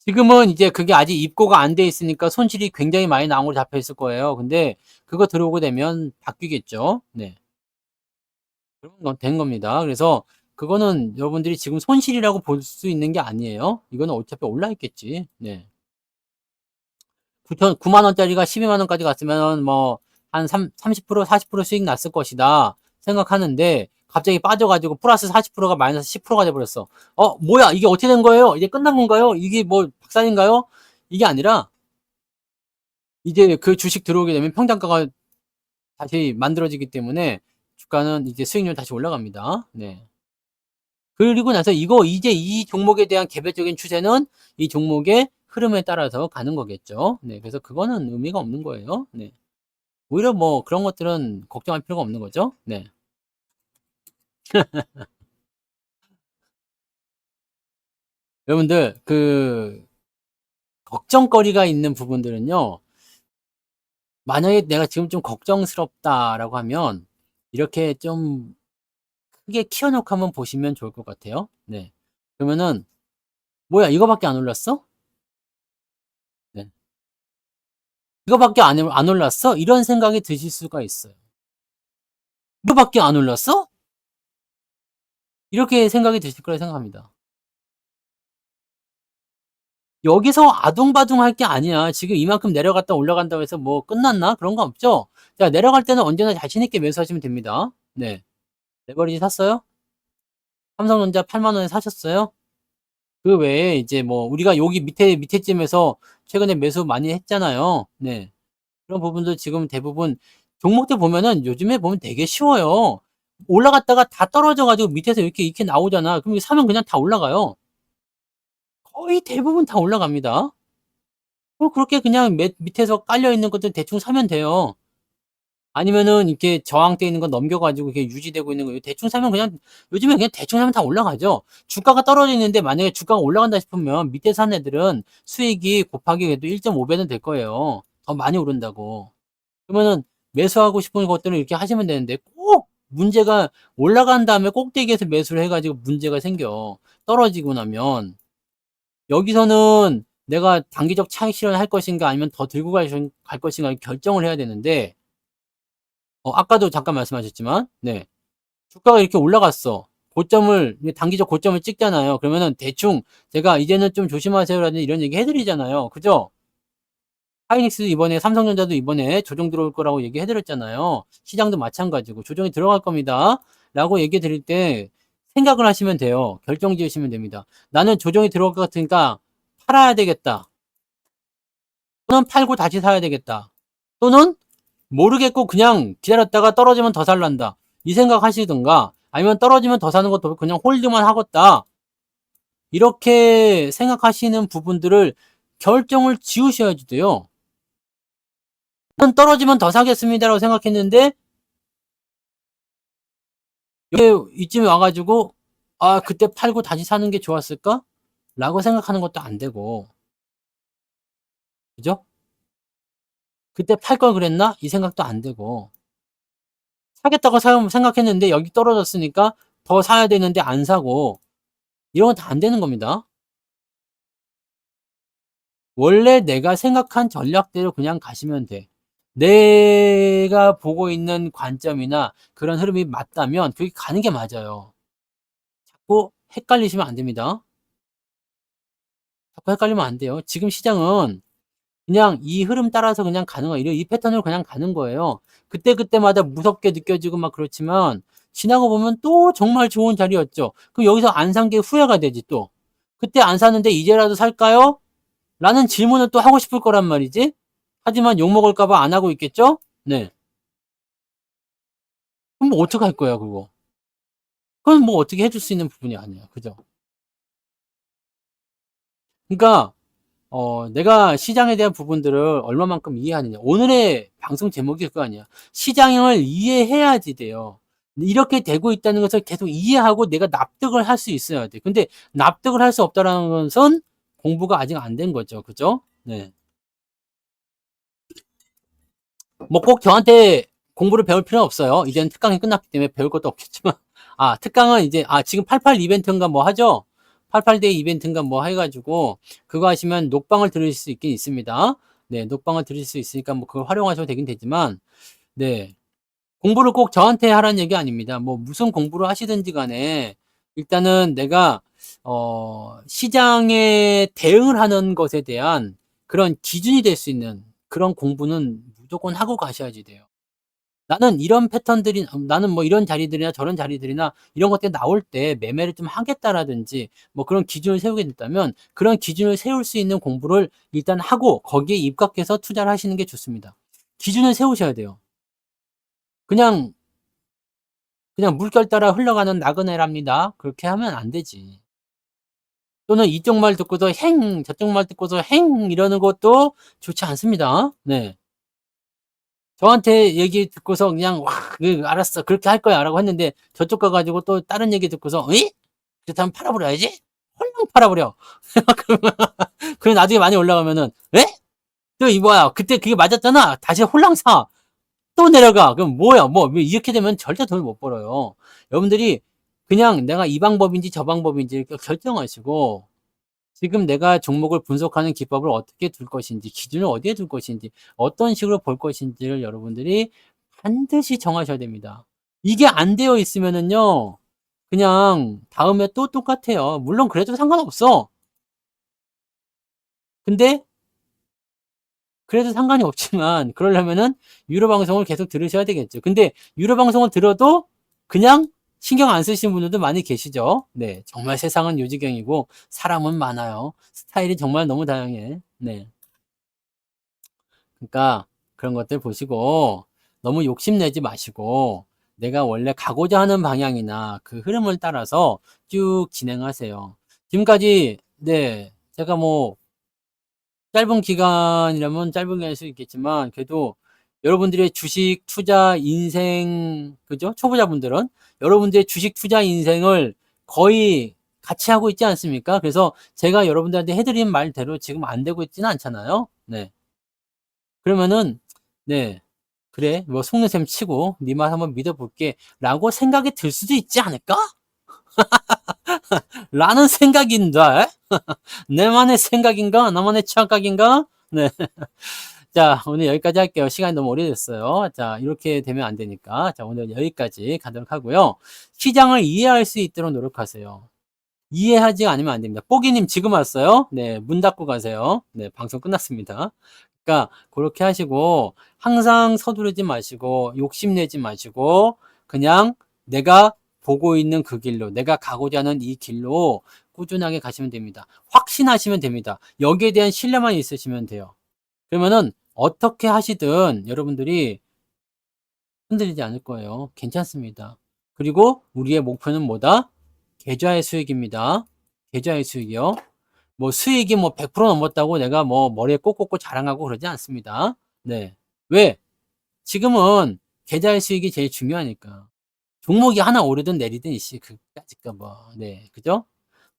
지금은 이제 그게 아직 입고가 안 돼 있으니까 손실이 굉장히 많이 나온 걸로 잡혀 있을 거예요. 근데 그거 들어오게 되면 바뀌겠죠. 네. 그런 건 된 겁니다. 그래서 그거는 여러분들이 지금 손실이라고 볼 수 있는 게 아니에요. 이거는 어차피 올라 있겠지. 네. 9만 원짜리가 12만 원까지 갔으면 뭐 한 30% 40% 수익 났을 것이다 생각하는데 갑자기 빠져가지고 플러스 40%가 마이너스 10%가 돼버렸어. 뭐야 이게 어떻게 된 거예요? 이제 끝난 건가요? 이게 뭐 박살인가요? 이게 아니라 이제 그 주식 들어오게 되면 평단가가 다시 만들어지기 때문에 주가는 이제 수익률 다시 올라갑니다. 네. 그리고 나서 이제 이 종목에 대한 개별적인 추세는 이 종목의 흐름에 따라서 가는 거겠죠. 네. 그래서 그거는 의미가 없는 거예요. 네. 오히려 뭐 그런 것들은 걱정할 필요가 없는 거죠. 네. 여러분들 걱정거리가 있는 부분들은요. 만약에 '내가 지금 좀 걱정스럽다.'라고 하면 이렇게 좀 크게 키워 놓고 한번 보시면 좋을 것 같아요. 네. 그러면은 '뭐야 이거밖에 안 올랐어?' 네. '이거밖에 안 올랐어?' 이런 생각이 드실 수가 있어요. '이거밖에 안 올랐어?' 이렇게 생각이 드실 거라 생각합니다. 여기서 아둥바둥할 게 아니야. 지금 이만큼 내려갔다 올라간다고 해서 뭐 끝났나? 그런 거 없죠? 자, 내려갈 때는 언제나 자신 있게 매수하시면 됩니다. 네. 레버리지 샀어요? 삼성전자 8만 원에 사셨어요? 그 외에 이제 뭐 우리가 여기 밑에쯤에서 최근에 매수 많이 했잖아요. 네. 그런 부분도 지금 대부분 종목들 보면은 요즘에 보면 되게 쉬워요. 올라갔다가 다 떨어져 가지고 밑에서 이렇게 나오잖아. 그럼 사면 그냥 다 올라가요. 거의 대부분 다 올라갑니다. 그렇게 그냥 밑에서 깔려 있는 것들 대충 사면 돼요. 아니면은 이렇게 저항돼 있는 거 넘겨 가지고 이렇게 유지되고 있는 거 대충 사면 그냥 요즘에 그냥 대충 사면 다 올라가죠. 주가가 떨어져 있는데 만약에 주가가 올라간다 싶으면 밑에 산 애들은 수익이 곱하기 그래도 1.5 배는 될 거예요. 더 많이 오른다고. 그러면은 매수하고 싶은 것들은 이렇게 하시면 되는데 꼭 문제가 올라간 다음에 꼭대기에서 매수를 해 가지고 문제가 생겨. 떨어지고 나면. 여기서는 내가 단기적 차익 실현할 것인가 아니면 더 들고 갈 것인가 결정을 해야 되는데 아까도 잠깐 말씀하셨지만 네. 주가가 이렇게 올라갔어. 고점을 단기적 고점을 찍잖아요. 그러면은 대충 제가 "이제는 좀 조심하세요."라든지 이런 얘기 해 드리잖아요. 그죠? 하이닉스 이번에 삼성전자도 이번에 조정 들어올 거라고 얘기해 드렸잖아요. 시장도 마찬가지고 "조정이 들어갈 겁니다."라고 얘기 드릴 때 생각을 하시면 돼요. 결정 지으시면 됩니다. '나는 조정이 들어올 것 같으니까 팔아야 되겠다.' 또는 '팔고 다시 사야 되겠다.' 또는 '모르겠고 그냥 기다렸다가 떨어지면 더 살란다.' 이 생각하시든가 아니면 '떨어지면 더 사는 것도 그냥 홀드만 하겠다.' 이렇게 생각하시는 부분들을 결정을 지으셔야지 돼요. '저는 떨어지면 더 사겠습니다.'라고 생각했는데 이쯤에 와 가지고 '아 그때 팔고 다시 사는 게 좋았을까?'라고 생각하는 것도 안 되고. 그죠? '그때 팔 걸 그랬나?' 이 생각도 안 되고. 사겠다고 생각했는데 여기 떨어졌으니까 더 사야 되는데 안 사고 이런 건 다 안 되는 겁니다. 원래 내가 생각한 전략대로 그냥 가시면 돼. 내가 보고 있는 관점이나 그런 흐름이 맞다면 그게 가는 게 맞아요. 자꾸 헷갈리시면 안 됩니다. 자꾸 헷갈리면 안 돼요. 지금 시장은 그냥 이 흐름 따라서 그냥 가는 거예요. 이 패턴으로 그냥 가는 거예요. 그때그때마다 무섭게 느껴지고 막 그렇지만 지나고 보면 또 정말 좋은 자리였죠. 그럼 여기서 안 산 게 후회가 되지 또. '그때 안 샀는데 이제라도 살까요?' 라는 질문을 또 하고 싶을 거란 말이지. 하지만 욕먹을까 봐 안 하고 있겠죠? 네. 그럼 뭐 어떡할 거야 그거. 그건 뭐 어떻게 해줄 수 있는 부분이 아니야. 그죠? 그러니까 내가 시장에 대한 부분들을 얼마만큼 이해하느냐. 오늘의 방송 제목이 그거 아니야. 시장을 이해해야지 돼요. 이렇게 되고 있다는 것을 계속 이해하고 내가 납득을 할 수 있어야 돼. 근데 납득을 할 수 없다라는 것은 공부가 아직 안 된 거죠. 그죠? 네. 뭐 꼭 저한테 공부를 배울 필요는 없어요. 이제는 특강이 끝났기 때문에 배울 것도 없겠지만. 특강은 이제 지금 88 이벤트인가 뭐 하죠? 88데이 이벤트인가 뭐 해 가지고 그거 하시면 녹방을 들으실 수 있긴 있습니다. 네. 녹방을 들으실 수 있으니까 뭐 그걸 활용하셔도 되긴 되지만 네. 공부를 꼭 저한테 하라는 얘기 아닙니다. 뭐 무슨 공부를 하시든지 간에 일단은 내가 시장에 대응을 하는 것에 대한 그런 기준이 될 수 있는 그런 공부는 무조건 하고 가셔야지 돼요. 나는 뭐 이런 자리들이나 저런 자리들이나 이런 것들이 나올 때 매매를 좀 하겠다라든지 뭐 그런 기준을 세우게 된다면 그런 기준을 세울 수 있는 공부를 일단 하고 거기에 입각해서 투자를 하시는 게 좋습니다. 기준을 세우셔야 돼요. 그냥 그냥 물결 따라 흘러가는 나그네랍니다. 그렇게 하면 안 되지. 또는 이쪽 말 듣고서 행, 저쪽 말 듣고서 행 이러는 것도 좋지 않습니다. 네. 저한테 얘기 듣고서 그냥 와, 알았어. 그렇게 할 거야라고 했는데 저쪽 가 가지고 또 다른 얘기 듣고서 에? 그렇다면 팔아버려야지. 홀랑 팔아버려. 그럼 나중에 많이 올라가면은 에? 또 이 뭐야? 그때 그게 맞았잖아. 다시 홀랑 사. 또 내려가. 그럼 뭐야? 뭐 이렇게 되면 절대 돈을 못 벌어요. 여러분들이 그냥 내가 이 방법인지 저 방법인지 결정하시고 지금 내가 종목을 분석하는 기법을 어떻게 둘 것인지, 기준을 어디에 둘 것인지, 어떤 식으로 볼 것인지를 여러분들이 반드시 정하셔야 됩니다. 이게 안 되어 있으면은요, 그냥 다음에 또 똑같아요. 물론 그래도 상관없어. 근데 그래도 상관이 없지만 그러려면은 유료 방송을 계속 들으셔야 되겠죠. 근데 유료 방송을 들어도 그냥 신경 안 쓰시는 분들도 많이 계시죠. 네, 정말 세상은 요지경이고 사람은 많아요. 스타일이 정말 너무 다양해. 네, 그러니까 그런 것들 보시고 너무 욕심내지 마시고 내가 원래 가고자 하는 방향이나 그 흐름을 따라서 쭉 진행하세요. 지금까지 네, 제가 뭐 짧은 기간이라면 짧은 기간일 수 있겠지만 그래도 여러분들의 주식 투자 인생 그죠? 초보자분들은 여러분들의 주식 투자 인생을 거의 같이 하고 있지 않습니까? 그래서 제가 여러분들한테 해드린 말대로 지금 안 되고 있지는 않잖아요. 네. 그러면은 네. 그래 뭐 속는 셈 치고 네 말 한번 믿어볼게 라고 생각이 들 수도 있지 않을까? 라는 생각인데 내만의 생각인가? 나만의 착각인가? 네. 자, 오늘 여기까지 할게요. 시간이 너무 오래됐어요. 자, 이렇게 되면 안 되니까. 자, 오늘 여기까지 가도록 하고요. 시장을 이해할 수 있도록 노력하세요. 이해하지 않으면 안 됩니다. 뽀기님 지금 왔어요? 네, 문 닫고 가세요. 네, 방송 끝났습니다. 그러니까 그렇게 하시고 항상 서두르지 마시고 욕심내지 마시고 그냥 내가 보고 있는 그 길로 내가 가고자 하는 이 길로 꾸준하게 가시면 됩니다. 확신하시면 됩니다. 여기에 대한 신뢰만 있으시면 돼요. 그러면은 어떻게 하시든 여러분들이 흔들리지 않을 거예요. 괜찮습니다. 그리고 우리의 목표는 뭐다? 계좌의 수익입니다. 계좌의 수익이요. 뭐 수익이 뭐 100% 넘었다고 내가 뭐 머리에 꽂고 자랑하고 그러지 않습니다. 네. 왜? 지금은 계좌의 수익이 제일 중요하니까. 종목이 하나 오르든 내리든 이씨 그까짓거 뭐. 네. 그죠?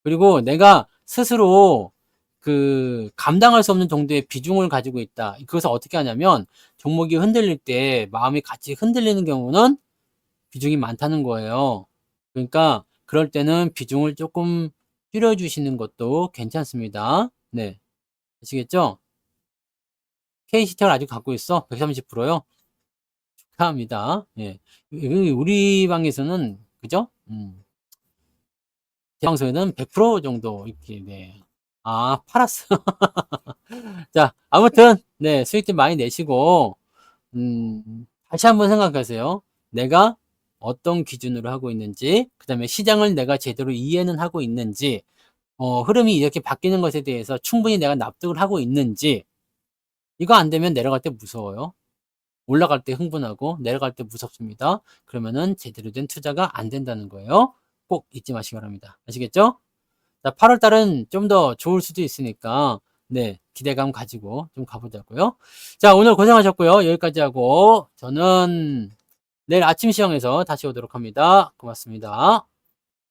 그리고 내가 스스로 그 감당할 수 없는 정도의 비중을 가지고 있다. 그것을 어떻게 하냐면 종목이 흔들릴 때 마음이 같이 흔들리는 경우는 비중이 많다는 거예요. 그러니까 그럴 때는 비중을 조금 줄여주시는 것도 괜찮습니다. 네. 아시겠죠? K시스템을 아직 갖고 있어? 130%요? 축하합니다. 예. 우리 방에서는, 그죠? 제 방송에는 100% 정도, 이렇게, 네. 아, 팔았어. 자, 아무튼, 네, 수익들 많이 내시고, 다시 한번 생각하세요. 내가 어떤 기준으로 하고 있는지, 그 다음에 시장을 내가 제대로 이해는 하고 있는지, 흐름이 이렇게 바뀌는 것에 대해서 충분히 내가 납득을 하고 있는지, 이거 안 되면 내려갈 때 무서워요. 올라갈 때 흥분하고 내려갈 때 무섭습니다. 그러면은 제대로 된 투자가 안 된다는 거예요. 꼭 잊지 마시기 바랍니다. 아시겠죠? 자, 8월 달은 좀 더 좋을 수도 있으니까 네, 기대감 가지고 좀 가보자고요. 자, 오늘 고생하셨고요. 여기까지 하고 저는 내일 아침 시황에서 다시 오도록 합니다. 고맙습니다.